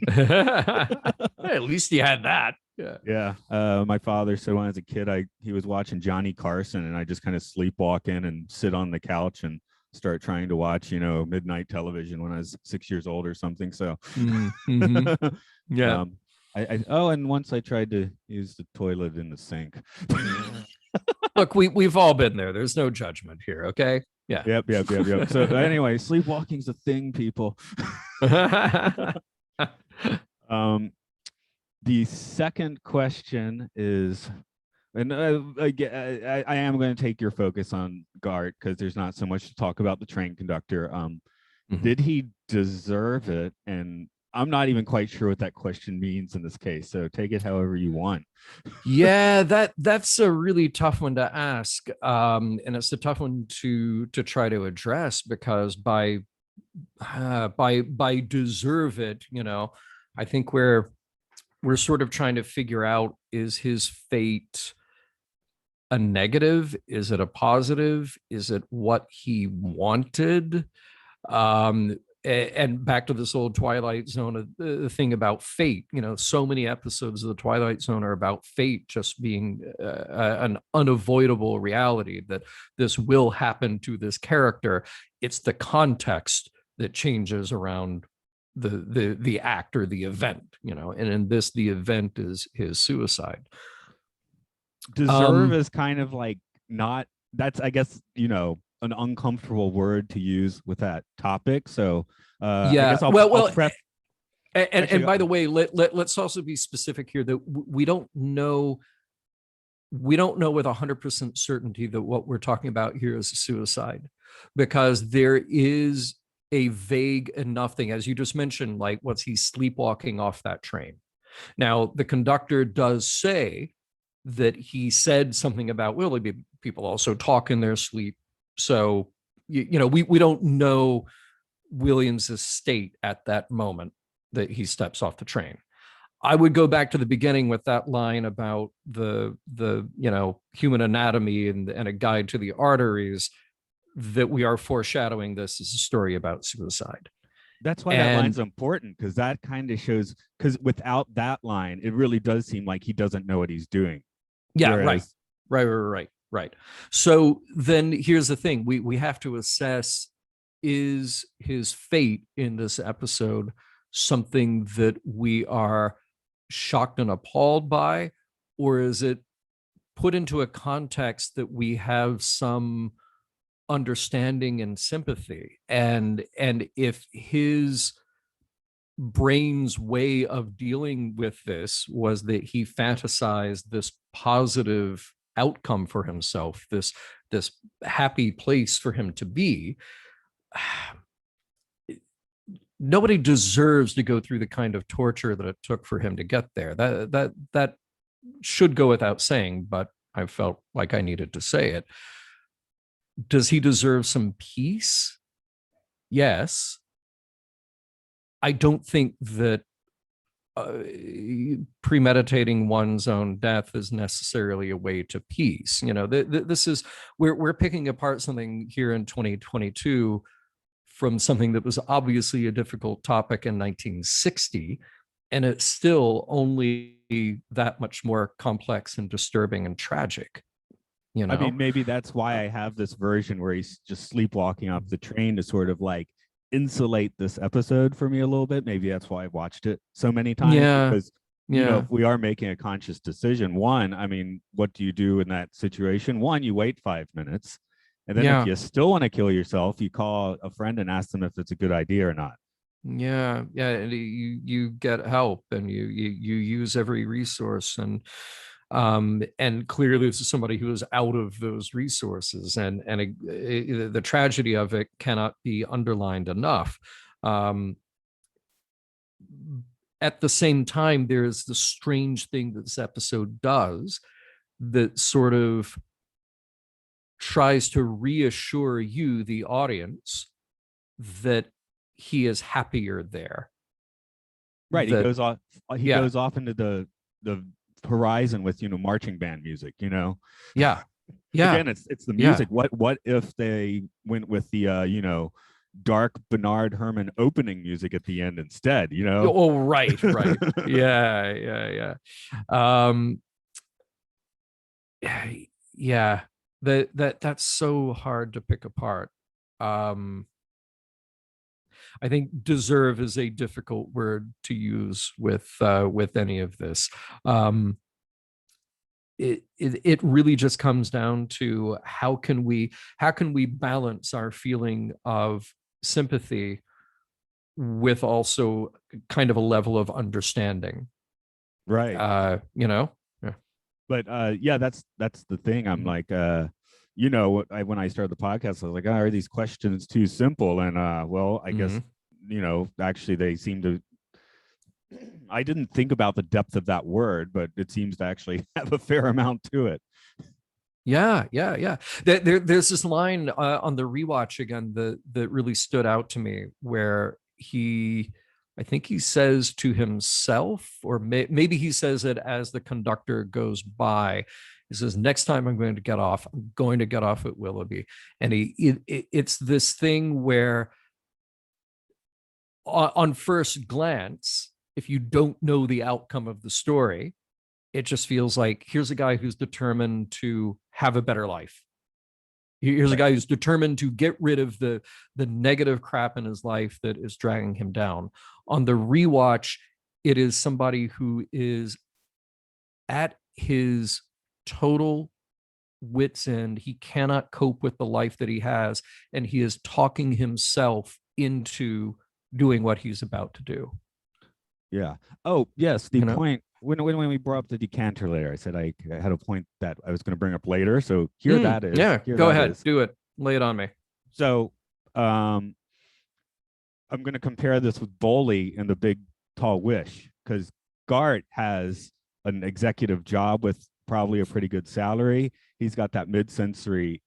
At least you had that. My father said when I was a kid, he was watching Johnny Carson, and I just kind of sleepwalk in and sit on the couch and start trying to watch midnight television when I was 6 years old or something. So and once I tried to use the toilet in the sink. Look, we've all been there. There's no judgment here. Okay. Yeah. Yep. So anyway, sleepwalking's a thing, people. The second question is, and I am going to take your focus on Gart, because there's not so much to talk about the train conductor. Did he deserve it? And I'm not even quite sure what that question means in this case. So take it however you want. Yeah, that's a really tough one to ask. And it's a tough one to try to address, because by deserve it, I think we're sort of trying to figure out, is his fate a negative? Is it a positive? Is it what he wanted? um and back to this old Twilight Zone, the thing about fate. So many episodes of the Twilight Zone are about fate just being an unavoidable reality, that this will happen to this character. It's the context that changes around the act or the event, and in this, the event is his suicide. Deserve is kind of like not, that's, I guess, an uncomfortable word to use with that topic. So I Yeah. guess I'll, Well, I'll prep. and by the way, let's also be specific here that we don't know with 100% certainty that what we're talking about here is a suicide, because there is a vague enough thing, as you just mentioned, like, what's he sleepwalking off that train? Now, the conductor does say that he said something about Willoughby. People also talk in their sleep. So, we don't know Williams's state at that moment that he steps off the train. I would go back to the beginning with that line about the human anatomy and a guide to the arteries, that we are foreshadowing this as a story about suicide. That's why that line's important, because that kind of shows, because without that line, it really does seem like he doesn't know what he's doing. Yeah, right. So then here's the thing. We have to assess, is his fate in this episode something that we are shocked and appalled by, or is it put into a context that we have some understanding and sympathy? And if his brain's way of dealing with this was that he fantasized this positive outcome for himself, this happy place for him to be, nobody deserves to go through the kind of torture that it took for him to get there. That should go without saying, but I felt like I needed to say it. Does he deserve some peace? Yes. I don't think that premeditating one's own death is necessarily a way to peace. This is, we're picking apart something here in 2022 from something that was obviously a difficult topic in 1960, and it's still only that much more complex and disturbing and tragic. I mean, maybe that's why I have this version where he's just sleepwalking off the train to sort of like insulate this episode for me a little bit. Maybe that's why I watched it so many times. Yeah. Because if we are making a conscious decision, one, I mean, what do you do in that situation? One, you wait 5 minutes, and then if you still want to kill yourself, you call a friend and ask them if it's a good idea or not. Yeah, and you get help, and you use every resource, and clearly this is somebody who is out of those resources, and the tragedy of it cannot be underlined enough. At the same time, there's the strange thing that this episode does that sort of tries to reassure you, the audience, that he is happier there. Right. He goes off into the horizon with marching band music. Yeah. Again, it's the music. What if they went with the dark Bernard Herrmann opening music at the end instead? Oh, right. Yeah. Yeah. That's so hard to pick apart. I think deserve is a difficult word to use with any of this. It really just comes down to how can we balance our feeling of sympathy with also kind of a level of understanding, right? Yeah. But that's the thing. I'm like, when I started the podcast, I was like, are these questions too simple? And well, I guess actually they seem to. I didn't think about the depth of that word, but it seems to actually have a fair amount to it. Yeah. There's this line on the rewatch again that really stood out to me, where I think he says to himself, or maybe he says it as the conductor goes by. He says, next time I'm going to get off, I'm going to get off at Willoughby. And it's this thing where on first glance, if you don't know the outcome of the story, it just feels like here's a guy who's determined to have a better life. Here's a guy who's determined to get rid of the negative crap in his life that is dragging him down. On the rewatch, it is somebody who is at his total wit's end. He cannot cope with the life that he has, and he is talking himself into doing what he's about to do. Yeah. Oh, yes. The point when we brought up the decanter later, I said I had a point that I was going to bring up later. So here that is. Yeah. Go ahead. Is. Do it. Lay it on me. So I'm going to compare this with Bowley and the Big Tall Wish, because Gart has an executive job with probably a pretty good salary. He's got that mid-century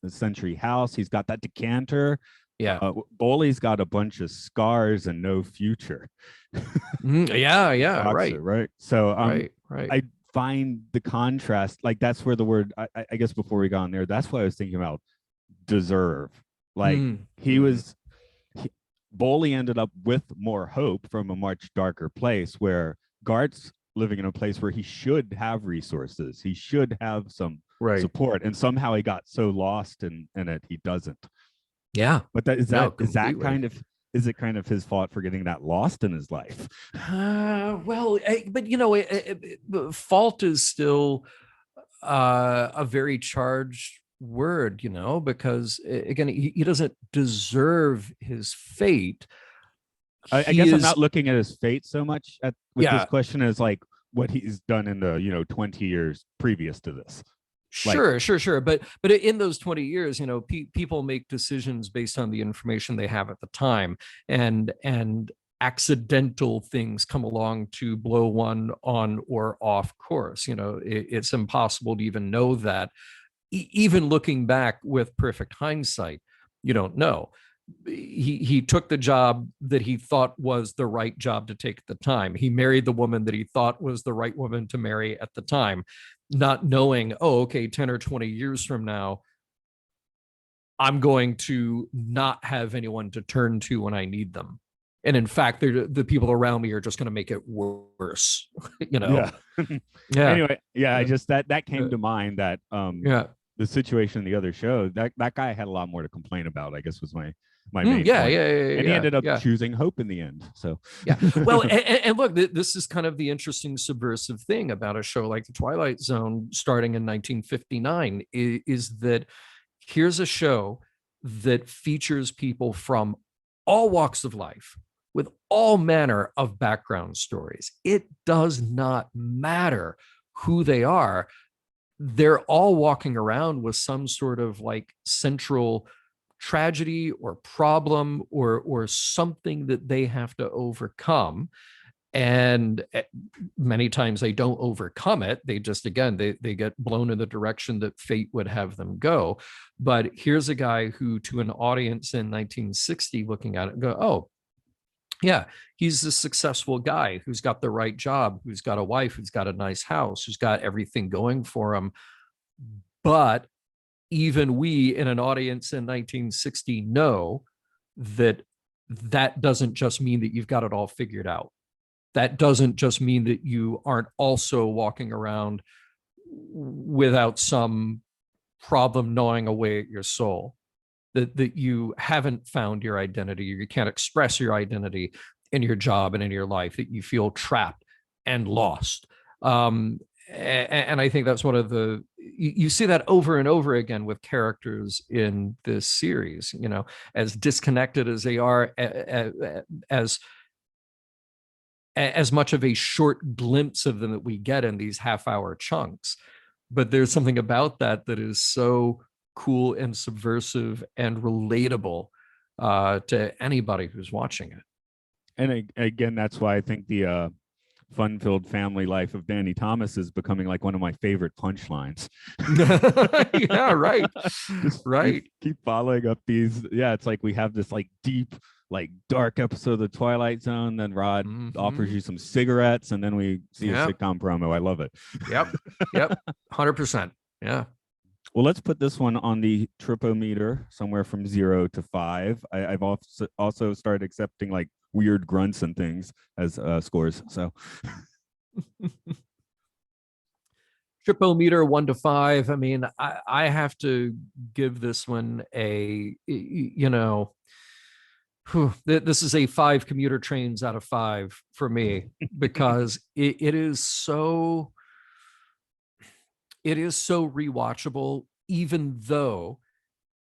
century house. He's got that decanter. Yeah. Bowley's got a bunch of scars and no future. Yeah. Boxer, right. So right. I find the contrast, like that's where the word, I guess before we got on there, that's what I was thinking about, deserve. Like Bowley ended up with more hope from a much darker place, where Gart's living in a place where he should have resources. He should have some support. And somehow he got so lost in it, he doesn't. Yeah. But is it kind of his fault for getting that lost in his life? But fault is still a very charged word, because again, he doesn't deserve his fate. I guess I'm not looking at his fate so much with this question as like what he's done in the 20 years previous to this. Sure. But in those 20 years, people make decisions based on the information they have at the time, and accidental things come along to blow one on or off course. It's impossible to even know that. Even looking back with perfect hindsight, you don't know. He took the job that he thought was the right job to take at the time. He married the woman that he thought was the right woman to marry at the time, not knowing, 10 or 20 years from now, I'm going to not have anyone to turn to when I need them. And in fact, the people around me are just going to make it worse. Yeah. Anyway, I just that came to mind, that the situation in the other show, that guy had a lot more to complain about, I guess, was my main point. And he ended up choosing hope in the end. So well, and look, this is kind of the interesting subversive thing about a show like The Twilight Zone starting in 1959 is that here's a show that features people from all walks of life with all manner of background stories. It does not matter who they are. They're all walking around with some sort of like central tragedy or problem or something that they have to overcome. And many times they don't overcome it. They just, again, they get blown in the direction that fate would have them go. But here's a guy who, to an audience in 1960 looking at it, go, oh, yeah, he's a successful guy who's got the right job, who's got a wife, who's got a nice house, who's got everything going for him. But even we in an audience in 1960 know that doesn't just mean that you've got it all figured out. That doesn't just mean that you aren't also walking around without some problem gnawing away at your soul, that you haven't found your identity, or you can't express your identity in your job and in your life, that you feel trapped and lost. And I think that's one of you see that over and over again with characters in this series, as disconnected as they are, as much of a short glimpse of them that we get in these half-hour chunks. But there's something about that is so cool and subversive and relatable to anybody who's watching it. And again, that's why I think the fun-filled family life of Danny Thomas is becoming like one of my favorite punchlines. Yeah, right. Right. Keep following up these. Yeah, it's like we have this like deep like dark episode of the Twilight Zone. Then Rod offers you some cigarettes, and then we see a sitcom promo. I love it. Yep. 100%. Yeah. Well, let's put this one on the tripometer, somewhere from 0 to 5. I've also started accepting like weird grunts and things as scores. So Tripometer 1 to 5. I mean, I have to give this one a, this is a 5 commuter trains out of 5 for me, because it is so rewatchable, even though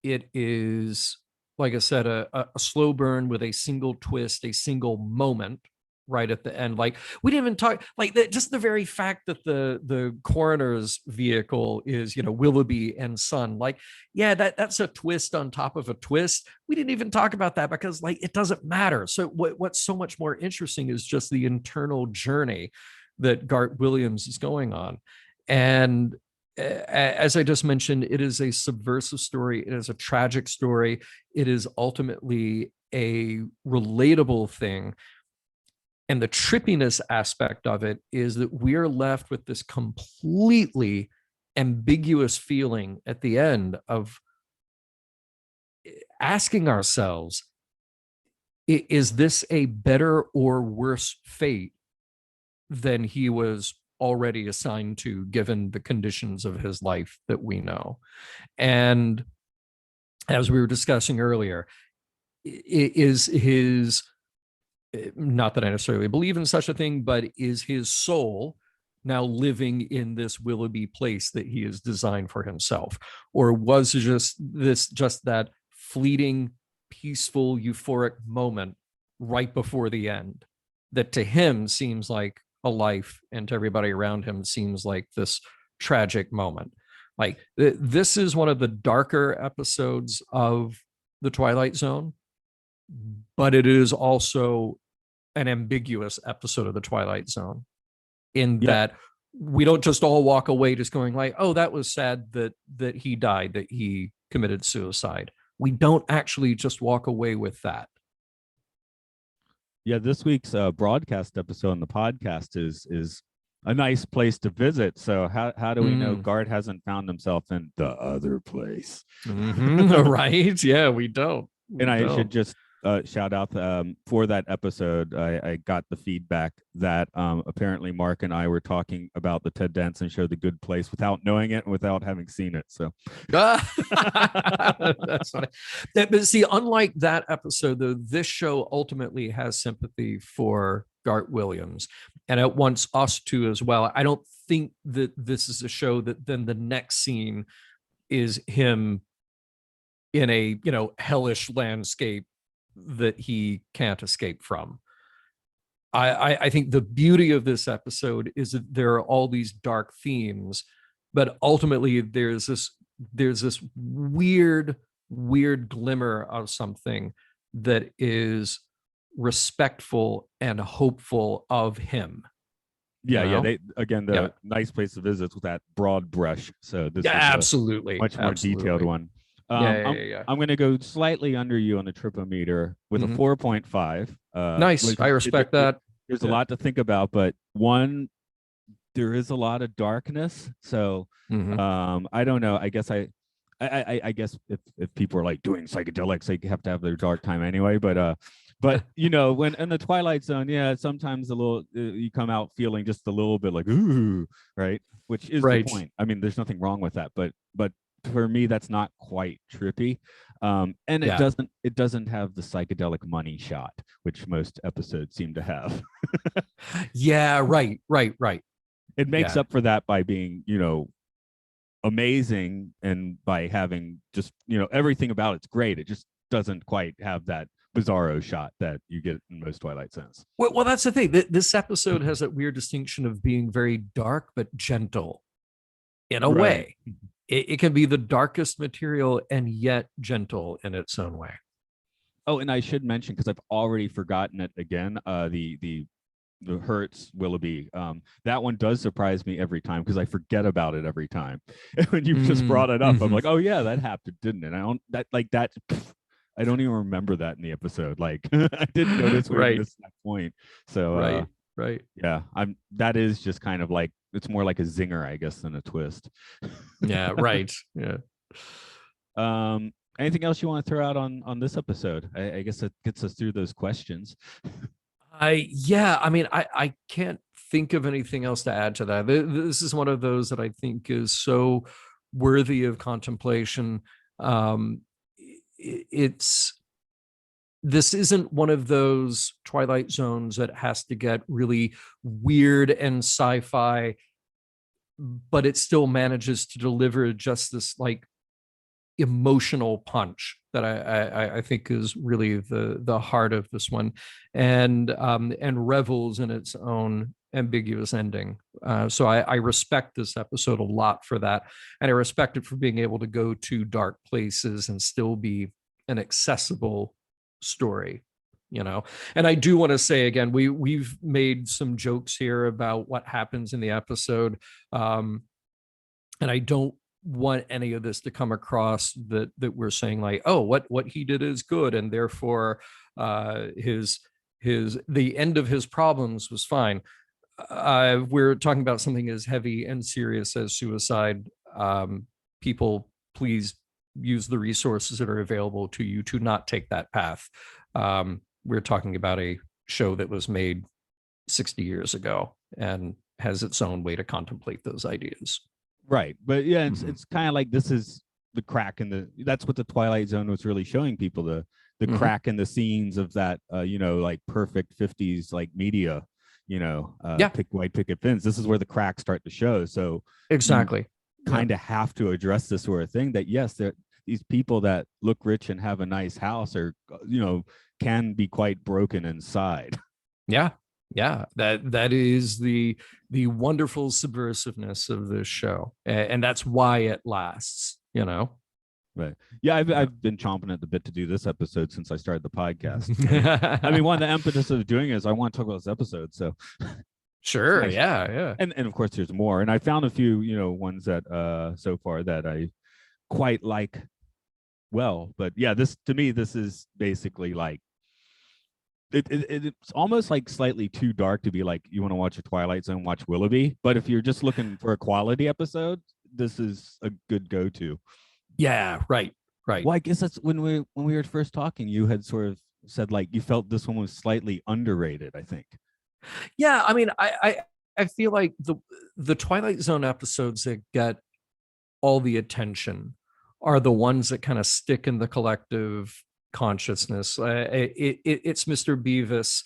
it is, like I said, a slow burn with a single twist, a single moment right at the end. Like, we didn't even talk, like, just the very fact that the coroner's vehicle is, Willoughby and son, like, yeah, that's a twist on top of a twist. We didn't even talk about that because, like, it doesn't matter. So what's so much more interesting is just the internal journey that Garth Williams is going on. And as I just mentioned, it is a subversive story. It is a tragic story. It is ultimately a relatable thing. And the trippiness aspect of it is that we're left with this completely ambiguous feeling at the end of asking ourselves, is this a better or worse fate than he was already assigned to, given the conditions of his life that we know? And as we were discussing earlier, is his, not that I necessarily believe in such a thing, but is his soul now living in this Willoughby place that he has designed for himself? Or was just that fleeting, peaceful, euphoric moment right before the end that to him seems like a life, and to everybody around him seems like this tragic moment? Like, this is one of the darker episodes of the Twilight Zone, but it is also an ambiguous episode of the Twilight Zone, in that we don't just all walk away just going like, oh, that was sad that he died, that he committed suicide. We don't actually just walk away with that. Yeah, this week's broadcast episode on the podcast is a nice place to visit. So how do we know Garth hasn't found himself in the other place? Right? Yeah, we don't. I should just shout out for that episode. I got the feedback that apparently Mark and I were talking about the Ted Danson show, The Good Place, without knowing it and without having seen it. So that's funny. But see, unlike that episode, though, this show ultimately has sympathy for Garth Williams, and it wants us to as well. I don't think that this is a show that then the next scene is him in a hellish landscape that he can't escape from. I think the beauty of this episode is that there are all these dark themes, but ultimately there's this weird glimmer of something that is respectful and hopeful of him. They nice place to visit with that broad brush. So this is absolutely much more detailed one. I'm going to go slightly under you on the tripometer with a 4.5. Nice. I respect that. There's a lot to think about, but one, there is a lot of darkness. So I don't know. I guess I guess if people are like doing psychedelics, they have to have their dark time anyway. But when in the Twilight Zone, sometimes a little you come out feeling just a little bit like ooh, right? Which is the point. I mean, there's nothing wrong with that, but for me, that's not quite trippy, and it doesn't have the psychedelic money shot, which most episodes seem to have. Right. It makes up for that by being, amazing, and by having just, everything about it's great. It just doesn't quite have that bizarro shot that you get in most Twilight Zones. Well, that's the thing. This episode has that weird distinction of being very dark but gentle in a way. It can be the darkest material and yet gentle in its own way. Oh, and I should mention, because I've already forgotten it again, the Hertz Willoughby. That one does surprise me every time because I forget about it every time. And when you just brought it up, I'm like, oh yeah, that happened, didn't it? I don't I don't even remember that in the episode. Like I didn't notice we Right. missed that point. So Right. yeah, that is just kind of like, it's more like a zinger, I guess, than a twist. Yeah, right. Yeah. Anything else you want to throw out on this episode? I guess that gets us through those questions. I can't think of anything else to add to that. This is one of those that I think is so worthy of contemplation. It's This isn't one of those Twilight Zones that has to get really weird and sci-fi, but it still manages to deliver just this like emotional punch that I think is really the heart of this one, and revels in its own ambiguous ending. So I respect this episode a lot for that, and I respect it for being able to go to dark places and still be an accessible story. And I do want to say again, we've made some jokes here about what happens in the episode, and I don't want any of this to come across that we're saying like, oh, what he did is good, and therefore the end of his problems was fine. We're talking about something as heavy and serious as suicide. People, please use the resources that are available to you to not take that path. We're talking about a show that was made 60 years ago and has its own way to contemplate those ideas. Right. But yeah, it's kind of like, this is the crack in that's what the Twilight Zone was really showing people, the crack in the scenes of that, like perfect 50s, like media, white picket fence. This is where the cracks start to show. So exactly, kind of have to address this sort of thing, that yes, these people that look rich and have a nice house are, can be quite broken inside. Yeah, that is the wonderful subversiveness of this show, and that's why it lasts. Right. Yeah, I've been chomping at the bit to do this episode since I started the podcast. I mean, one of the impetus of doing it is I want to talk about this episode. So sure, yeah. And of course there's more. And I found a few, ones that so far that I quite like well. But yeah, to me, this is basically like, it's almost like slightly too dark to be like, you want to watch a Twilight Zone, watch Willoughby. But if you're just looking for a quality episode, this is a good go-to. Yeah, right. Well, I guess that's when we were first talking, you had sort of said like you felt this one was slightly underrated, I think. Yeah, I mean, I feel like the Twilight Zone episodes that get all the attention are the ones that kind of stick in the collective consciousness. It's Mr. Bevis.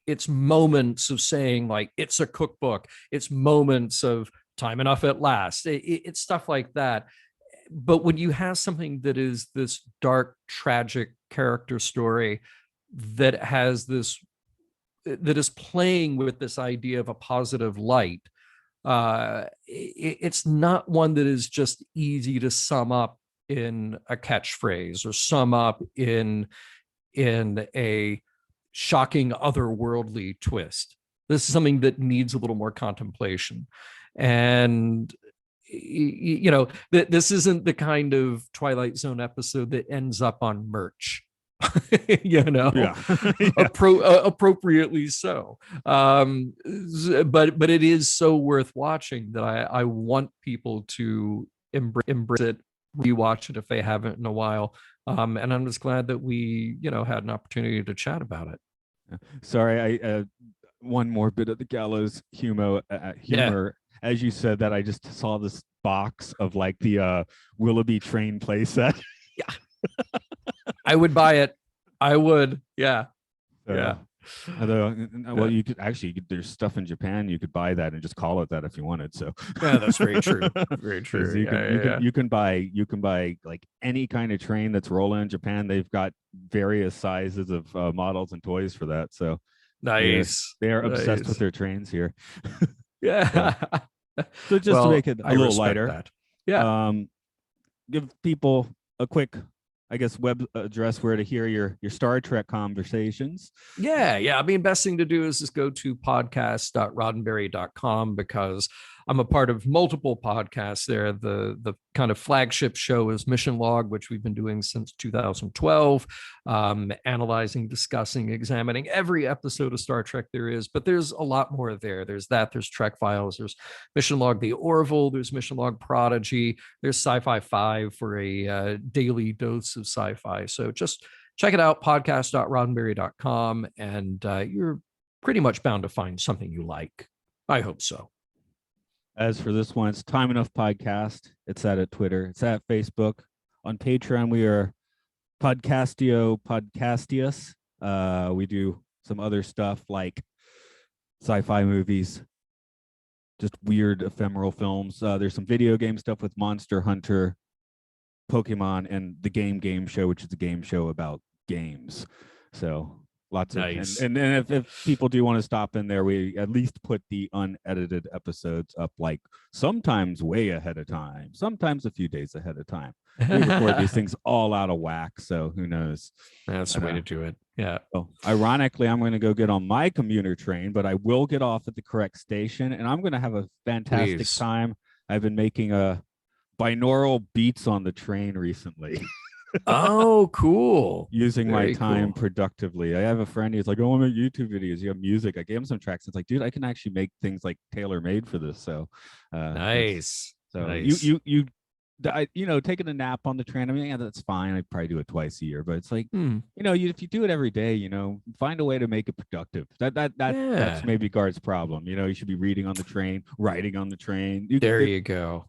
It's moments of saying like it's a cookbook. It's moments of time enough at last. It's stuff like that. But when you have something that is this dark, tragic character story that is playing with this idea of a positive light, it's not one that is just easy to sum up in a catchphrase or sum up in a shocking otherworldly twist. This is something that needs a little more contemplation. And this isn't the kind of Twilight Zone episode that ends up on merch. Yeah. Appropriately so. But it is so worth watching that I want people to embrace it, rewatch it if they haven't in a while. And I'm just glad that we, had an opportunity to chat about it. Sorry, I one more bit of the gallows humor. As you said that, I just saw this box of like the Willoughby train playset. Yeah. I would buy it. I would. Yeah. Yeah. Although, well, you could there's stuff in Japan you could buy that and just call it that if you wanted. So yeah, that's very true. Very true. You can buy like any kind of train that's rolling in Japan. They've got various sizes of models and toys for that. So nice. They are obsessed with their trains here. Yeah. So just to make it a little lighter, that. Yeah. Give people a quick, I guess, web address where to hear your Star Trek conversations. Yeah. I mean, best thing to do is just go to podcast.roddenberry.com, because I'm a part of multiple podcasts there. The kind of flagship show is Mission Log, which we've been doing since 2012, analyzing, discussing, examining every episode of Star Trek there is. But there's a lot more there. There's there's Trek Files, there's Mission Log The Orville, there's Mission Log Prodigy, there's Sci-Fi 5 for a daily dose of sci-fi. So just check it out, podcast.roddenberry.com, and you're pretty much bound to find something you like. I hope so. As for this one, it's Time Enough Podcast. It's at Twitter. It's at Facebook. On Patreon, we are Podcastius. We do some other stuff like sci-fi movies, just weird ephemeral films. There's some video game stuff with Monster Hunter, Pokemon, and the Game Show, which is a game show about games. So lots nice. And if people do want to stop in there, we at least put the unedited episodes up, like sometimes way ahead of time, sometimes a few days ahead of time. We record these things all out of whack, so who knows? That's the way to do it. Yeah. So, ironically, I'm going to go get on my commuter train, but I will get off at the correct station, and I'm going to have a fantastic time. I've been making binaural beats on the train recently. Oh, cool. Using my time productively. I have a friend who's like, oh, I want to make YouTube videos. You have music. I gave him some tracks. It's like, dude, I can actually make things like tailor-made for this. So nice. So nice. you taking a nap on the train, I mean, yeah, that's fine. I probably do it twice a year, but it's like, if you do it every day, find a way to make it productive. That's maybe Guard's problem. You should be reading on the train, writing on the train. You go.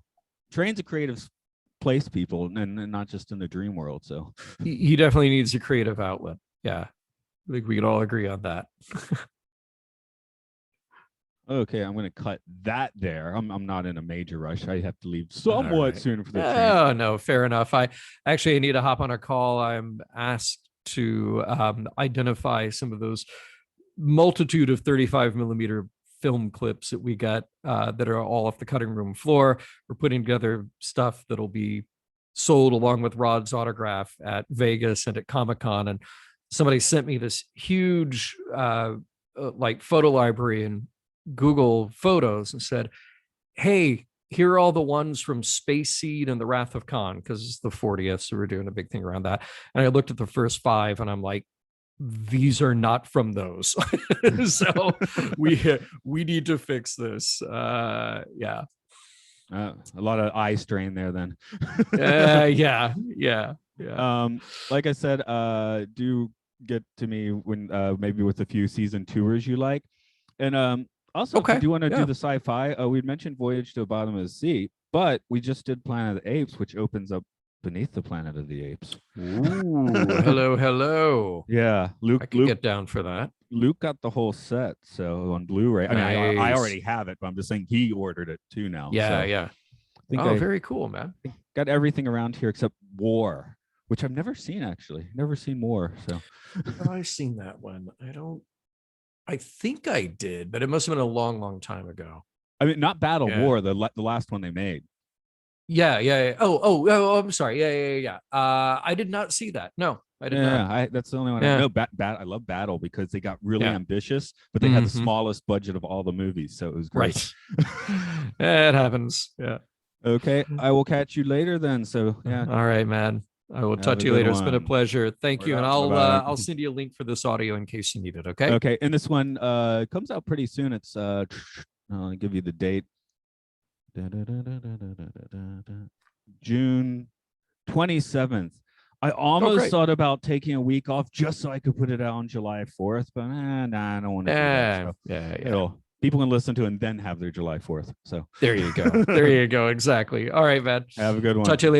Train's a creative place, people, and not just in the dream world. So he definitely needs a creative outlet. Yeah, I think we could all agree on that. Okay, I'm going to cut that there. I'm not in a major rush. I have to leave somewhat soon for the train. Oh, no, fair enough. I need to hop on a call. I'm asked to identify some of those multitude of 35 millimeter film clips that we got that are all off the cutting room floor. We're putting together stuff that'll be sold along with Rod's autograph at Vegas and at Comic-Con. And somebody sent me this huge photo library and Google Photos and said, hey, here are all the ones from Space Seed and the Wrath of Khan, because it's the 40th, so we're doing a big thing around that. And I looked at the first 5 and I'm like, these are not from those. So we need to fix this. A lot of eye strain there then. Yeah. Like I said, do get to me when maybe with a few season tours you like. And also, if you do want to do the sci-fi, we mentioned Voyage to the Bottom of the Sea, but we just did Planet of the Apes, which opens up beneath the Planet of the Apes. Ooh, hello. Yeah, Luke get down for that. Luke got the whole set, so on Blu-ray. I mean, I already have it, but I'm just saying he ordered it too now. Yeah. Very cool, man. Got everything around here except War, which I've never seen actually. Never seen War. So I've seen that one. I think I did, but it must have been a long time ago. I mean, not Battle War, the last one they made. Yeah. Oh, I'm sorry. Yeah. I did not see that. No, I did not. Yeah, that's the only one I know. I love Battle because they got really ambitious, but they had the smallest budget of all the movies, so it was great. Right. It happens. Yeah. Okay, I will catch you later then. So yeah. All right, man. I will talk to you later. It's been a pleasure. Thank you. And I'll send you a link for this audio in case you need it. Okay. Okay. And this one comes out pretty soon. It's I'll give you the date. June 27th. I almost thought about taking a week off just so I could put it out on July 4th, but I don't want to do that. So, people can listen to it and then have their July 4th. So there you go. Exactly. All right, man. Have a good one. Talk to you later.